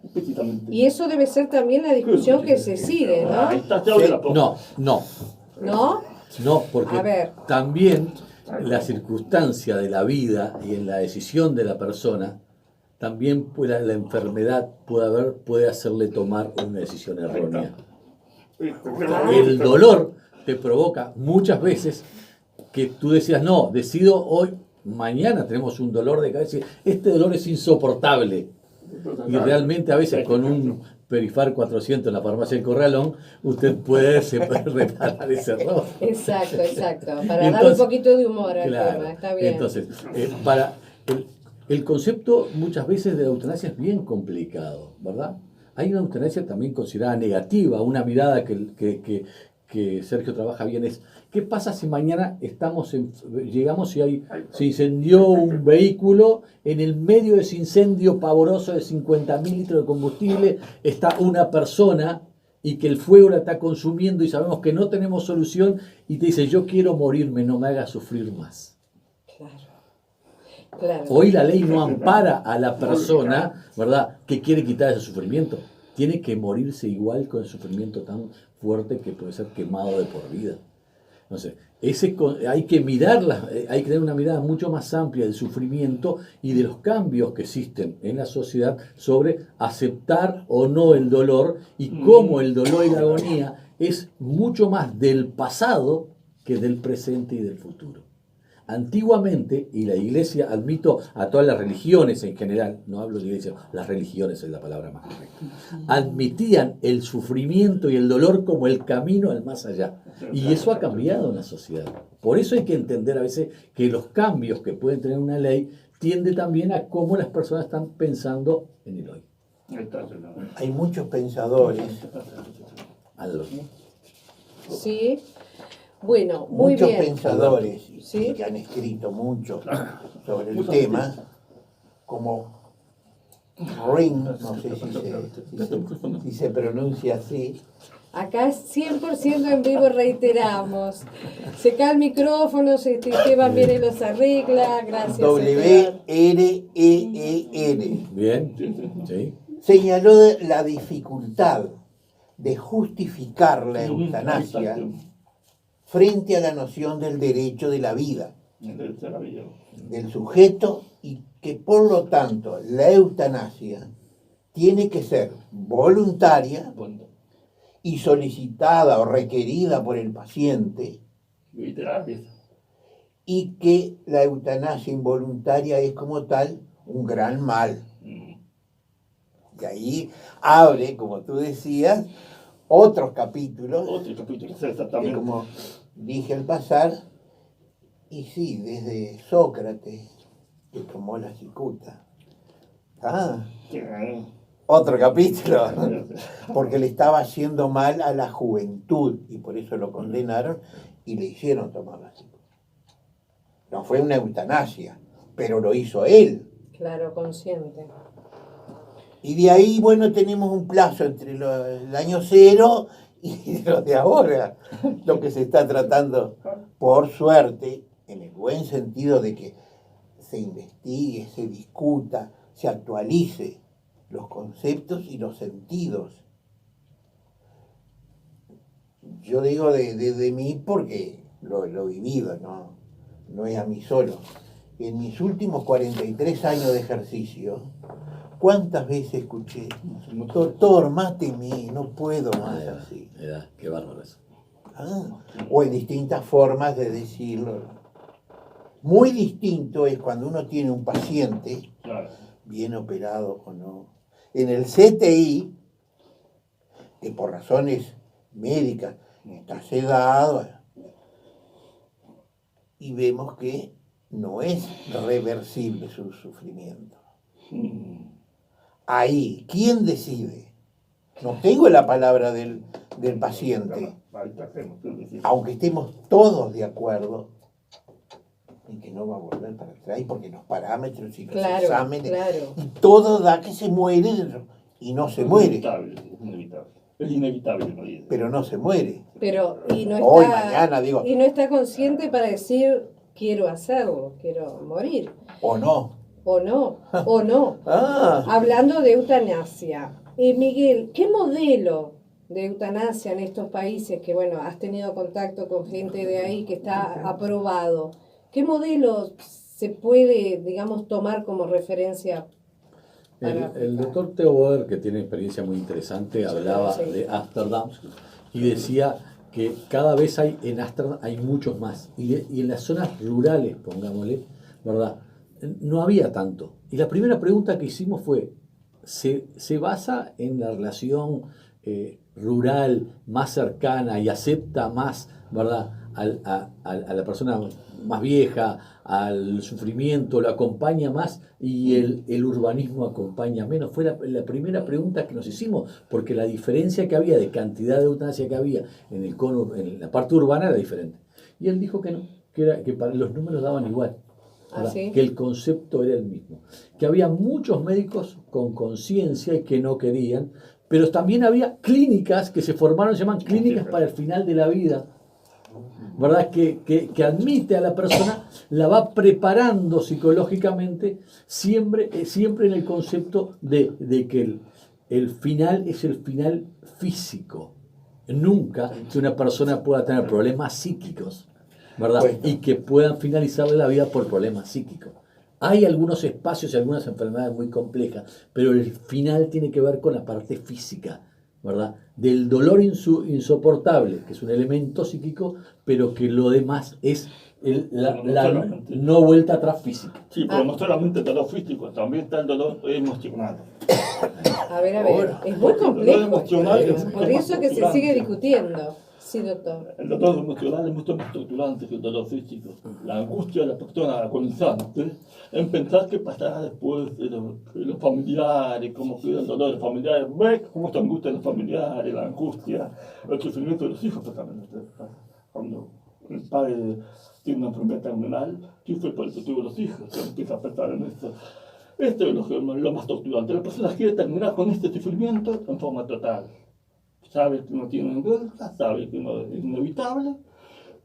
Y eso debe ser también la discusión que se sigue, ¿no? No, porque también la circunstancia de la vida y en la decisión de la persona, también la enfermedad puede hacerle tomar una decisión errónea. El dolor te provoca muchas veces que tú decías, no, decido hoy, mañana tenemos un dolor de cabeza, este dolor es insoportable. Y realmente a veces con un Perifar 400 en la farmacia del Corralón, usted puede reparar ese error. Exacto, para dar un poquito de humor al tema, está bien. Entonces, el concepto muchas veces de la eutanasia es bien complicado, ¿verdad? Hay una eutanasia también considerada negativa, una mirada que Sergio trabaja bien es, ¿qué pasa si mañana llegamos y se incendió un vehículo, en el medio de ese incendio pavoroso de 50.000 litros de combustible está una persona y que el fuego la está consumiendo y sabemos que no tenemos solución y te dice, yo quiero morirme, no me hagas sufrir más? Claro. Hoy la ley no ampara a la persona, ¿verdad?, que quiere quitar ese sufrimiento. Tiene que morirse igual con el sufrimiento tan fuerte que puede ser quemado de por vida. Entonces, hay que tener una mirada mucho más amplia del sufrimiento y de los cambios que existen en la sociedad sobre aceptar o no el dolor y cómo el dolor y la agonía es mucho más del pasado que del presente y del futuro. Antiguamente, y la iglesia, admito a todas las religiones en general, no hablo de iglesia, las religiones es la palabra más correcta, admitían el sufrimiento y el dolor como el camino al más allá. Y eso ha cambiado en la sociedad. Por eso hay que entender a veces que los cambios que puede tener una ley tiende también a cómo las personas están pensando en el hoy. Hay muchos pensadores. Sí. Bueno, muy muchos bien. pensadores ¿Sí? que han escrito mucho sobre el tema, como Ring, no sé si se pronuncia así. Acá es 100% en vivo, reiteramos. Se cae el micrófono, Esteban viene y los arregla. Gracias. W-R-E-E-N. Bien, sí. Señaló la dificultad de justificar la eutanasia frente a la noción del derecho de la vida del sujeto, y que por lo tanto la eutanasia tiene que ser voluntaria y solicitada o requerida por el paciente, y que la eutanasia involuntaria es como tal un gran mal. Y ahí abre, como tú decías, otros capítulos, que como dije al pasar, y sí, desde Sócrates, que tomó la cicuta. Otro capítulo, porque le estaba haciendo mal a la juventud, y por eso lo condenaron y le hicieron tomar la cicuta. No fue una eutanasia, pero lo hizo él. Claro, consciente. Y de ahí, bueno, tenemos un plazo entre el año 0 y lo de ahora, lo que se está tratando, por suerte, en el buen sentido de que se investigue, se discuta, se actualice los conceptos y los sentidos. Yo digo de mí porque lo he vivido, no es a mí solo. En mis últimos 43 años de ejercicio, ¿cuántas veces escuché? Doctor, máteme, no puedo más así. Qué bárbaro eso. O en distintas formas de decirlo. Muy distinto es cuando uno tiene un paciente, bien operado o no, en el CTI, que por razones médicas está sedado, y vemos que no es reversible su sufrimiento. Ahí, ¿quién decide? No tengo la palabra del paciente, aunque estemos todos de acuerdo en que no va a volver para atrás, porque los parámetros y los exámenes, y todo da que se muere, y no se muere. Es inevitable. Pero no se muere. Pero, y no hoy, está, mañana, digo. Y no está consciente para decir, quiero hacerlo, quiero morir. O no. O no. Hablando de eutanasia. Miguel, ¿qué modelo de eutanasia en estos países que, bueno, has tenido contacto con gente de ahí que está aprobado? ¿Qué modelo se puede, digamos, tomar como referencia? El doctor Theo Boer, que tiene experiencia muy interesante, hablaba de Ámsterdam y decía que cada vez en Ámsterdam hay muchos más. Y en las zonas rurales, pongámosle, ¿verdad? No había tanto. Y la primera pregunta que hicimos fue, ¿se basa en la relación rural más cercana y acepta más, ¿verdad?, a la persona más vieja, al sufrimiento, lo acompaña más y el urbanismo acompaña menos? Fue la primera pregunta que nos hicimos, porque la diferencia que había de cantidad de eutanasia que había en la parte urbana era diferente. Y él dijo que no, que para los números daban igual. Que el concepto era el mismo, que había muchos médicos con conciencia y que no querían, pero también había clínicas que se formaron, se llaman clínicas para el final de la vida, ¿verdad? Que admite a la persona, la va preparando psicológicamente, siempre en el concepto de que el final es el final físico, nunca que una persona pueda tener problemas psíquicos, ¿verdad? Bueno. Y que puedan finalizarle la vida por problemas psíquicos. Hay algunos espacios y algunas enfermedades muy complejas, pero el final tiene que ver con la parte física, ¿verdad? Del dolor insoportable, que es un elemento psíquico, pero que lo demás es la no vuelta atrás física. Sí, pero no solamente el dolor físico, también está el dolor emocional. A ver, es muy complejo. Emocional es Por eso que se sigue discutiendo. Sí, doctor. El dolor emocional es mucho más torturante que el dolor físico. La angustia de la persona agonizante en pensar qué pasará después de los familiares, cómo queda el dolor de los familiares, ve cómo se angustia de los familiares, la angustia, el sufrimiento de los hijos, pues también. Cuando el padre tiene una enfermedad terminal, sufre por el futuro de los hijos, se empieza a pensar en eso. Esto es lo más torturante. La persona quiere terminar con este sufrimiento en forma total. Sabe que no tiene vuelta, sabe que no es inevitable.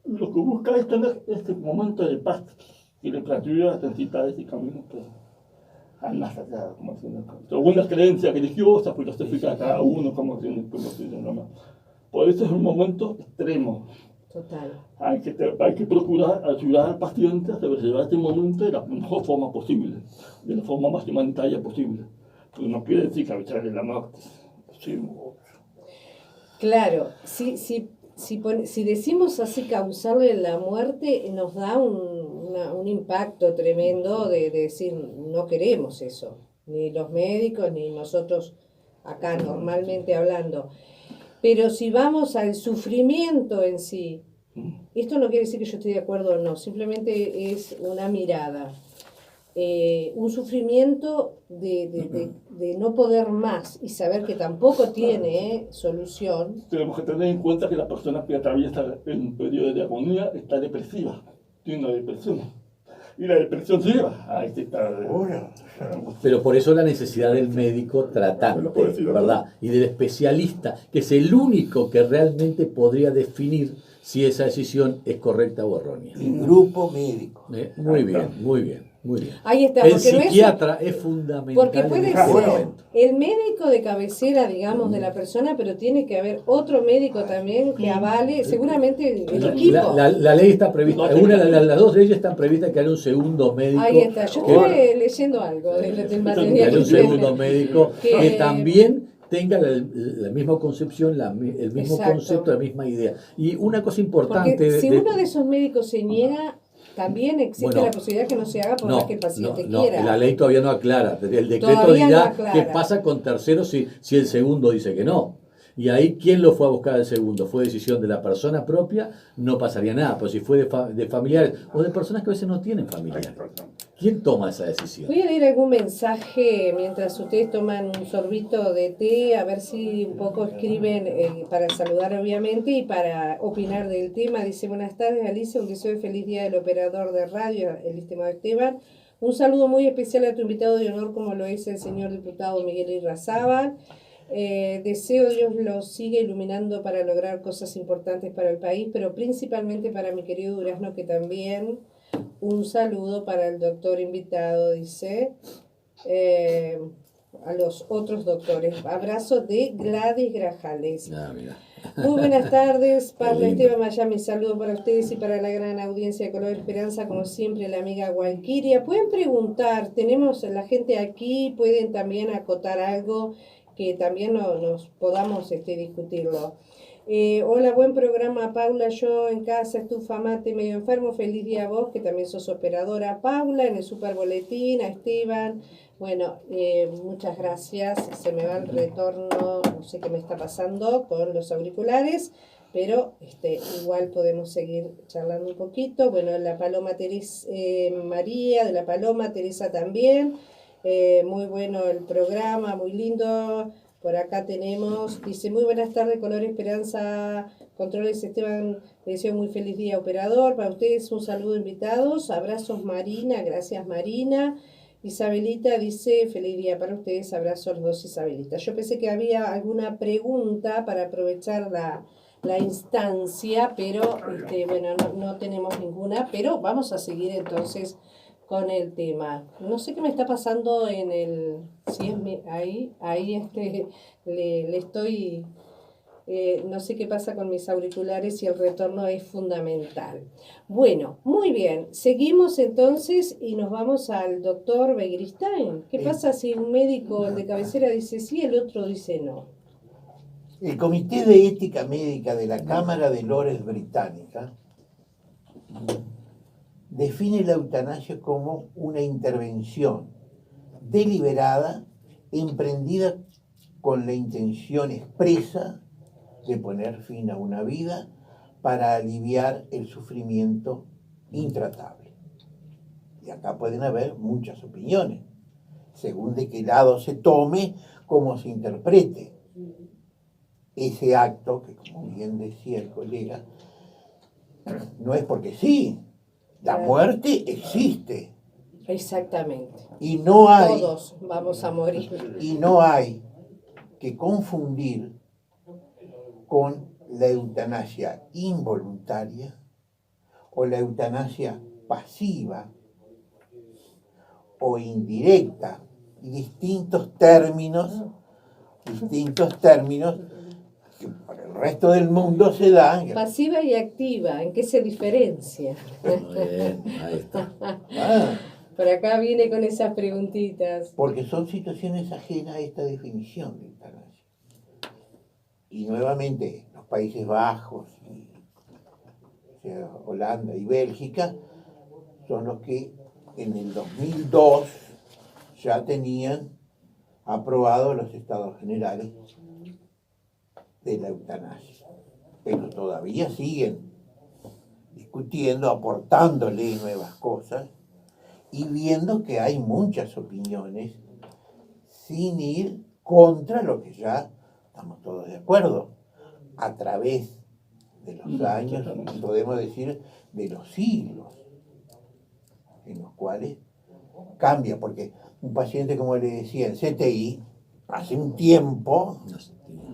Lo que busca es tener este momento de paz y de tranquilidad, intensidad y camino al más allá, como según las creencias religiosas, filosóficas de cada uno, como tiene nomás. Por eso es un momento extremo. Total. Hay que procurar ayudar al paciente a sobrellevar este momento de la mejor forma posible, de la forma más humanitaria posible. Porque no quiere decir causarle la muerte. Sí. Claro, si decimos así causarle la muerte, nos da un impacto tremendo de decir no queremos eso, ni los médicos ni nosotros acá normalmente hablando. Pero si vamos al sufrimiento en sí, esto no quiere decir que yo esté de acuerdo o no, simplemente es una mirada. Un sufrimiento de no poder más y saber que tampoco tiene solución. Tenemos que tener en cuenta que la persona que atraviesa el periodo de agonía está depresiva, tiene una depresión. Y la depresión se lleva a este estado de... Pero por eso la necesidad del médico tratante, ¿verdad? Y del especialista, que es el único que realmente podría definir si esa decisión es correcta o errónea. El grupo médico. Muy bien, muy bien. Muy bien. Ahí está, el psiquiatra es fundamental. Porque puede ser el médico de cabecera, digamos, de la persona, pero tiene que haber otro médico también que avale, seguramente el equipo. La ley está prevista, las dos leyes están previstas que haya un segundo médico. Ahí está, yo estuve leyendo algo del material. Que haya un segundo médico que también tenga la misma concepción, el mismo concepto, la misma idea. Y una cosa importante... Porque si uno de esos médicos se niega... También existe la posibilidad que no se haga por más que el paciente quiera. La ley todavía no aclara. El decreto dirá qué pasa con terceros si el segundo dice que no. Y ahí, ¿quién lo fue a buscar el segundo? ¿Fue decisión de la persona propia? No pasaría nada. Pero si fue de familiares o de personas que a veces no tienen familiares, ¿quién toma esa decisión? Voy a leer algún mensaje mientras ustedes toman un sorbito de té, a ver si un poco escriben para saludar obviamente y para opinar del tema. Dice, buenas tardes Alicia, un deseo de feliz día del operador de radio, el estimado Esteban. Un saludo muy especial a tu invitado de honor como lo es el señor diputado Miguel Irrazábal. Deseo Dios lo siga iluminando para lograr cosas importantes para el país, pero principalmente para mi querido Durazno, que también un saludo para el doctor invitado, dice, a los otros doctores. Abrazo de Gladys Grajales. Muy buenas tardes, Paula Esteban Miami, saludo para ustedes y para la gran audiencia de Color Esperanza, como siempre la amiga Walkiria. Pueden preguntar, tenemos la gente aquí, pueden también acotar algo que también nos podamos discutirlo. Hola, buen programa, Paula. Yo en casa, estufa, mate, medio enfermo. Feliz día a vos, que también sos operadora. Paula, en el Super Boletín, a Esteban. Bueno, muchas gracias. Se me va el retorno, no sé qué me está pasando con los auriculares, pero igual podemos seguir charlando un poquito. Bueno, la Paloma María, de la Paloma, Teresa también. Muy bueno el programa, muy lindo. Por acá tenemos, dice, muy buenas tardes, Color Esperanza, Controles Esteban, le deseo muy feliz día, operador. Para ustedes un saludo, invitados. Abrazos, Marina, gracias, Marina. Isabelita dice, feliz día para ustedes, abrazos los dos, Isabelita. Yo pensé que había alguna pregunta para aprovechar la instancia, pero bueno, no tenemos ninguna, pero vamos a seguir entonces con el tema. No sé qué me está pasando en el... Si es ahí le estoy No sé qué pasa con mis auriculares y el retorno es fundamental. Bueno, muy bien. Seguimos entonces y nos vamos al doctor Begiristain. ¿Qué pasa si un médico, el de cabecera, dice sí, el otro dice no? El Comité de Ética Médica de la Cámara de Lores Británica define la eutanasia como una intervención deliberada emprendida con la intención expresa de poner fin a una vida para aliviar el sufrimiento intratable. Y acá pueden haber muchas opiniones, según de qué lado se tome, cómo se interprete ese acto, que como bien decía el colega, no es porque sí, la muerte existe. Exactamente. Y no hay, todos vamos a morir. Y no hay que confundir con la eutanasia involuntaria o la eutanasia pasiva o indirecta, y distintos términos que para el resto del mundo se dan. Pasiva y activa, ¿en qué se diferencia? Muy bien, ahí está. Por acá viene con esas preguntitas. Porque son situaciones ajenas a esta definición de eutanasia. Y nuevamente, los Países Bajos, o sea, Holanda y Bélgica, son los que en el 2002 ya tenían aprobado los estados generales de la eutanasia. Pero todavía siguen discutiendo, aportándole nuevas cosas y viendo que hay muchas opiniones sin ir contra lo que ya estamos todos de acuerdo. A través de los años, podemos decir, de los siglos, en los cuales cambia, porque un paciente, como le decía, en CTI, hace un tiempo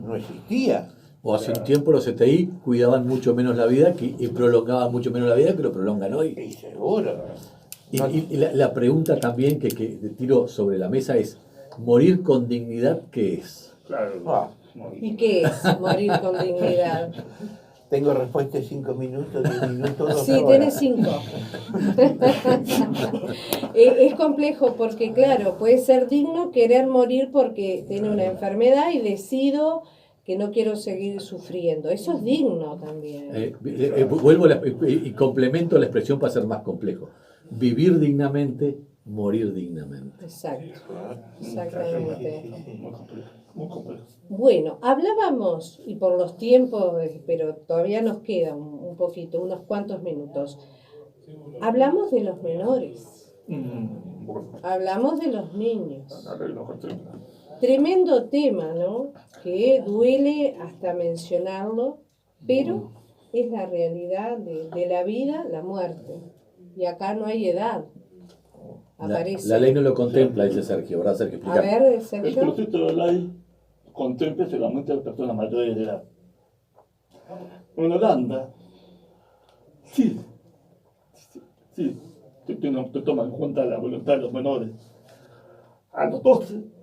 no existía. O hace un tiempo los CTI cuidaban mucho menos la vida y prolongaban mucho menos la vida que lo prolongan hoy. Y seguro. Y la pregunta también que tiro sobre la mesa es, ¿morir con dignidad qué es? Claro. ¿Y qué es morir con dignidad? Tengo respuesta en 5 minutos, 10 minutos, 2 Sí, horas. tenés 5. Es complejo porque, claro, puede ser digno querer morir porque tiene una enfermedad y decido que no quiero seguir sufriendo. Eso es digno también. Vuelvo y complemento la expresión para ser más complejo. Vivir dignamente, morir dignamente. Exacto, exactamente. Muy complejo. Bueno, hablábamos, y por los tiempos, pero todavía nos queda un poquito, unos cuantos minutos. Hablamos de los menores, hablamos de los niños. Tremendo tema, ¿no? Que duele hasta mencionarlo, pero es la realidad de la vida, la muerte. Y acá no hay edad. Aparece. La ley no lo contempla, dice Sergio. ¿Verdad, Sergio? A ver, El Sergio. proceso de la ley contempla solamente a las personas mayores de edad. En Holanda, sí, te toman en cuenta la voluntad de los menores.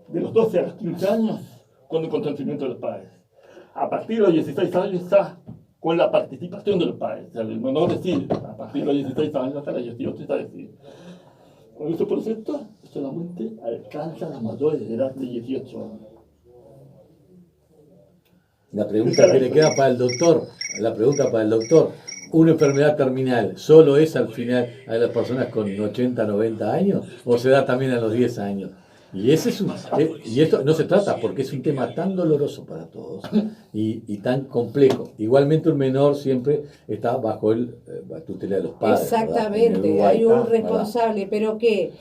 De los 12 a los 15 años, con el consentimiento de los padres. A partir de los 16 años está con la participación de los padres. O sea, el menor decide, a partir de los 16 años hasta los 18 está decidido. Con este proceso solamente alcanza a los mayores de edad de 18 años. La pregunta que le queda para el doctor, ¿una enfermedad terminal solo es al final a las personas con 80, 90 años o se da también a los 10 años? Y ese es y esto no se trata porque es un tema tan doloroso para todos y tan complejo. Igualmente un menor siempre está bajo la tutela de los padres. Exactamente, hay un responsable, pero que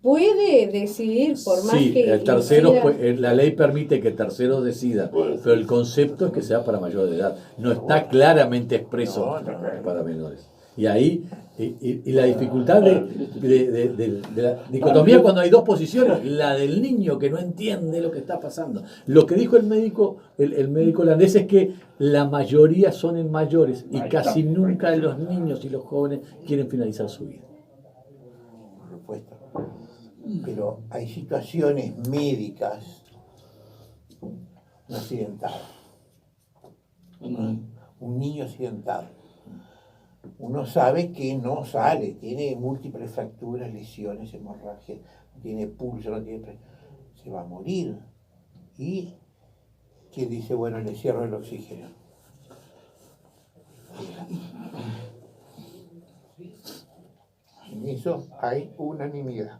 puede decidir por más sí, que el tercero, incida... la ley permite que terceros decida, pero el concepto es que sea para mayor de edad. No está claramente expreso para menores. Y ahí, y la dificultad de la dicotomía cuando hay dos posiciones, la del niño que no entiende lo que está pasando. Lo que dijo el médico holandés es que la mayoría son en mayores y casi nunca los niños y los jóvenes quieren finalizar su vida. Por supuesto. Pero hay situaciones médicas no accidentadas, un niño accidentado. Uno sabe que no sale, tiene múltiples fracturas, lesiones, hemorragias, no tiene pulso, se va a morir. Y quien dice, bueno, le cierro el oxígeno. En eso hay unanimidad.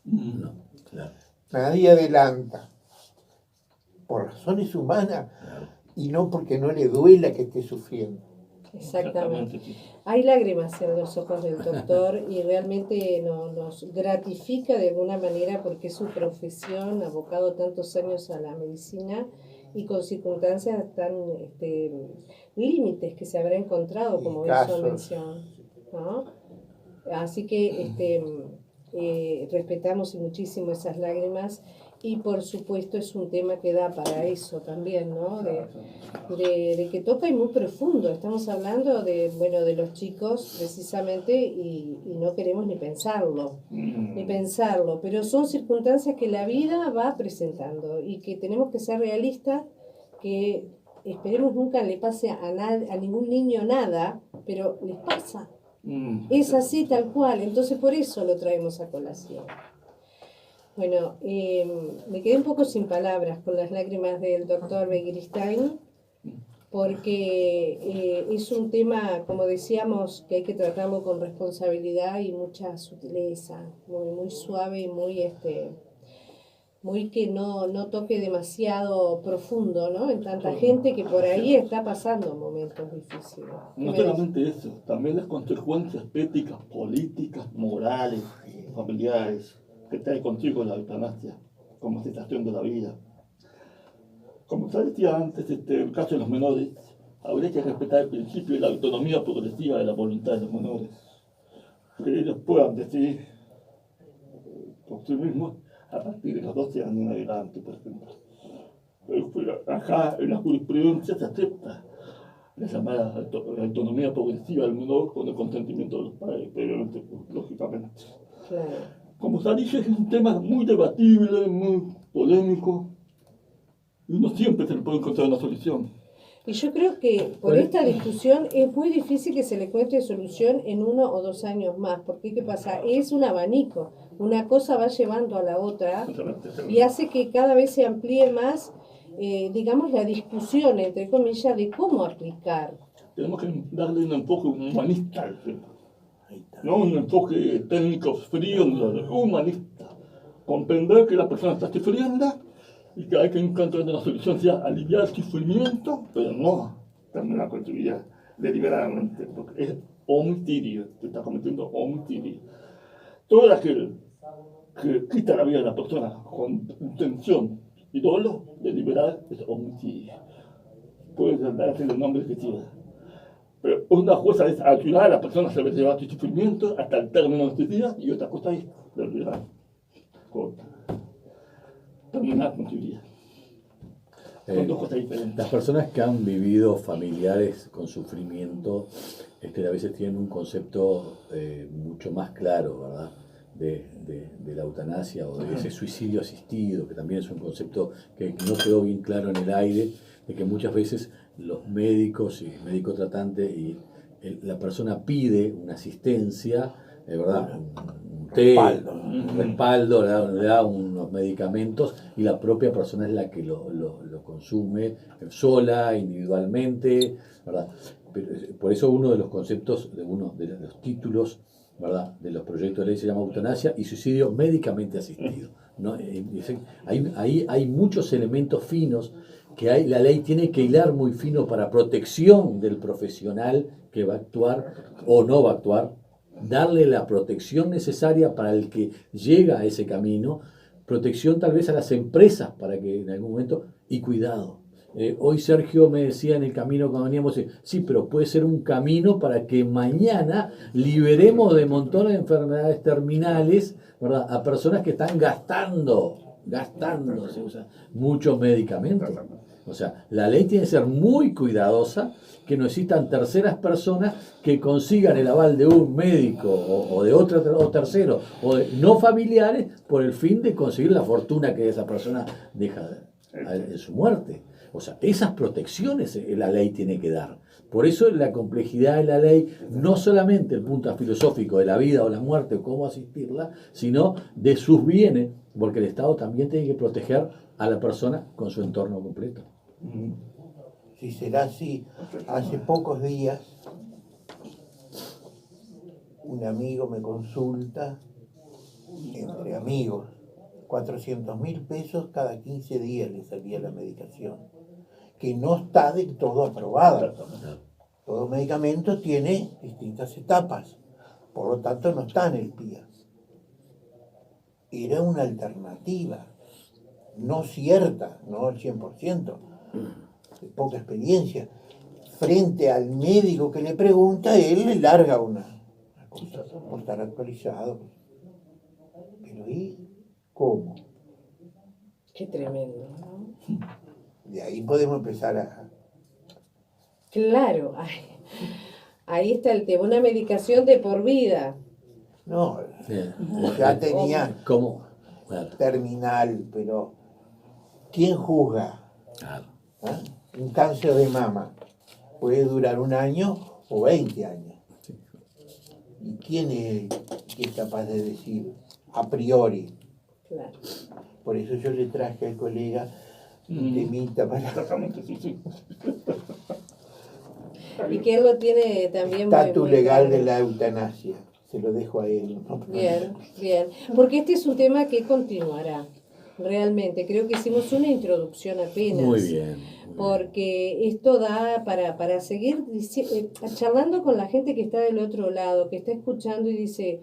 No, claro. Nadie adelanta, por razones humanas, Claro. y no porque no le duela que esté sufriendo. Exactamente. Hay lágrimas en los ojos del doctor y realmente nos gratifica de alguna manera porque es su profesión, abocado tantos años a la medicina y con circunstancias tan límites que se habrá encontrado, como hizo mención, ¿no? Así que respetamos muchísimo esas lágrimas y por supuesto es un tema que da para eso también, ¿no? De que toca y muy profundo. Estamos hablando de los chicos precisamente y no queremos ni pensarlo, pero son circunstancias que la vida va presentando y que tenemos que ser realistas, que esperemos nunca le pase a ningún niño nada, pero les pasa. Es así tal cual, entonces por eso lo traemos a colación. Bueno, me quedé un poco sin palabras con las lágrimas del doctor Begiristain, porque es un tema, como decíamos, que hay que tratarlo con responsabilidad y mucha sutileza, muy suave y muy que no toque demasiado profundo, ¿no? En tanta gente que por ahí está pasando momentos difíciles. No solamente eso, también las consecuencias éticas, políticas, morales, familiares, que trae consigo la eutanasia como cessación de la vida. Como se decía antes, el caso de los menores, habría que respetar el principio de la autonomía progresiva de la voluntad de los menores. Que ellos puedan decidir por sí mismos a partir de los 12 años en adelante, por ejemplo. Acá en la jurisprudencia se acepta la llamada autonomía progresiva del menor con el consentimiento de los padres, previamente, lógicamente. Claro. Como se dice, es un tema muy debatible, muy polémico, y no siempre se le puede encontrar una solución. Y yo creo que por esta discusión es muy difícil que se le encuentre solución en 1 o 2 años más, porque ¿qué pasa? Es un abanico, una cosa va llevando a la otra y hace que cada vez se amplíe más, digamos, la discusión, entre comillas, de cómo aplicar. Tenemos que darle un enfoque humanista al tema. No un enfoque técnico frío, humanista. Comprender que la persona está sufriendo y que hay que encontrar una solución, sea aliviar el sufrimiento, pero no terminar con su vida deliberadamente, porque es homicidio, se está cometiendo homicidio. Todo aquel que quita la vida de la persona con intención y dolo deliberado es homicidio. Puede darse el nombre que quiera. Pero una cosa es ayudar a la persona a saber llevar su sufrimiento hasta el término de sus días, y otra cosa es terminar con su vida. Son dos cosas diferentes. Las personas que han vivido familiares con sufrimiento a veces tienen un concepto mucho más claro, ¿verdad? De la eutanasia o de ese suicidio asistido, que también es un concepto que no quedó bien claro en el aire, de que muchas veces los médicos y médico tratante y la persona pide una asistencia, ¿verdad? Un respaldo, le da unos medicamentos y la propia persona es la que lo consume sola, individualmente, ¿verdad? Pero, por eso uno de los conceptos, de uno de los títulos, ¿verdad?, de los proyectos de ley se llama eutanasia y suicidio médicamente asistido, ¿no? Hay muchos elementos finos que la ley tiene que hilar muy fino para protección del profesional que va a actuar o no va a actuar, darle la protección necesaria para el que llega a ese camino, protección tal vez a las empresas para que en algún momento, y cuidado. Hoy Sergio me decía en el camino cuando veníamos, sí, pero puede ser un camino para que mañana liberemos de montones de enfermedades terminales, ¿verdad?, a personas que están gastándose, o sea, muchos medicamentos. O sea, la ley tiene que ser muy cuidadosa, que no existan terceras personas que consigan el aval de un médico o de otro tercero o de no familiares por el fin de conseguir la fortuna que esa persona deja en su muerte. O sea, esas protecciones la ley tiene que dar. Por eso la complejidad de la ley, no solamente el punto filosófico de la vida o la muerte o cómo asistirla, sino de sus bienes, porque el Estado también tiene que proteger a la persona con su entorno completo. Si será así, hace pocos días un amigo me consulta, entre amigos, 400.000 pesos cada 15 días le salía la medicación, que no está del todo aprobada. Todo medicamento tiene distintas etapas, por lo tanto no está en el PIA. Era una alternativa, no cierta, no al 100%, de poca experiencia. Frente al médico que le pregunta, él le larga una cosa por estar actualizado. Pero ¿y cómo? Qué tremendo, ¿no? De ahí podemos empezar a... Claro, ahí está el tema, una medicación de por vida. No, Sí. ya tenía ¿Cómo? Claro. terminal, pero ¿quién juzga? Claro. ¿Ah? Un cáncer de mama puede durar 1 año o 20 años. Sí. ¿Y quién es capaz de decir a priori? Claro. Por eso yo le traje al colega un temita para... Exactamente, sí. Y que él lo tiene también Estatus muy legal claro. de la eutanasia. Se lo dejo a él. ¿No? Bien, bien. Porque este es un tema que continuará. Realmente, creo que hicimos una introducción apenas. Muy bien. Porque esto da para seguir charlando con la gente que está del otro lado, que está escuchando y dice,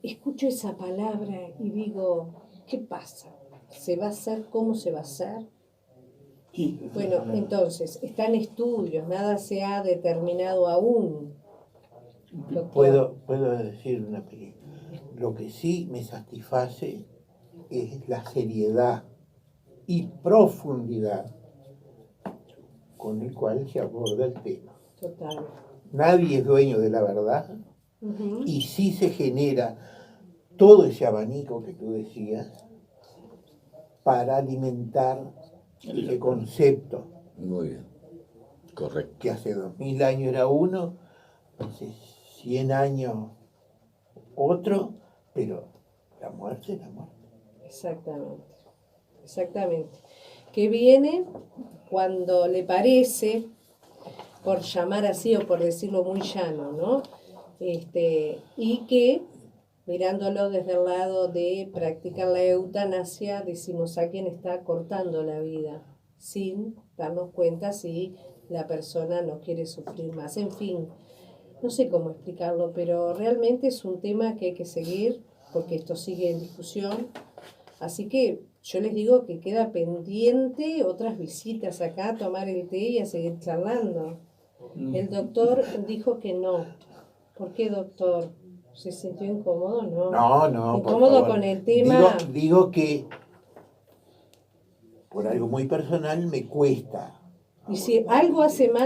escucho esa palabra y digo, ¿qué pasa? ¿Se va a hacer? ¿Cómo se va a hacer? Sí. Bueno, entonces, están estudios, nada se ha determinado aún. Doctor. Puedo decir una película. Lo que sí me satisface es la seriedad y profundidad con el cual se aborda el tema. Total. Nadie es dueño de la verdad Ujú. y sí se genera todo ese abanico que tú decías para alimentar ese concepto Muy bien. Correcto. que hace 2000 años era uno, hace 100 años otro, pero la muerte es la muerte. Exactamente. Exactamente. Que viene cuando le parece, por llamar así o por decirlo muy llano, ¿no? Y que, mirándolo desde el lado de practicar la eutanasia, decimos a quien está cortando la vida, sin darnos cuenta si la persona no quiere sufrir más. En fin, no sé cómo explicarlo, pero realmente es un tema que hay que seguir, porque esto sigue en discusión. Así que yo les digo que queda pendiente otras visitas acá, a tomar el té y a seguir charlando. El doctor dijo que no. ¿Por qué, doctor? ¿Se sintió incómodo? No. No, por Incómodo favor. con el tema. Digo que por algo muy personal me cuesta. Y si algo hace mal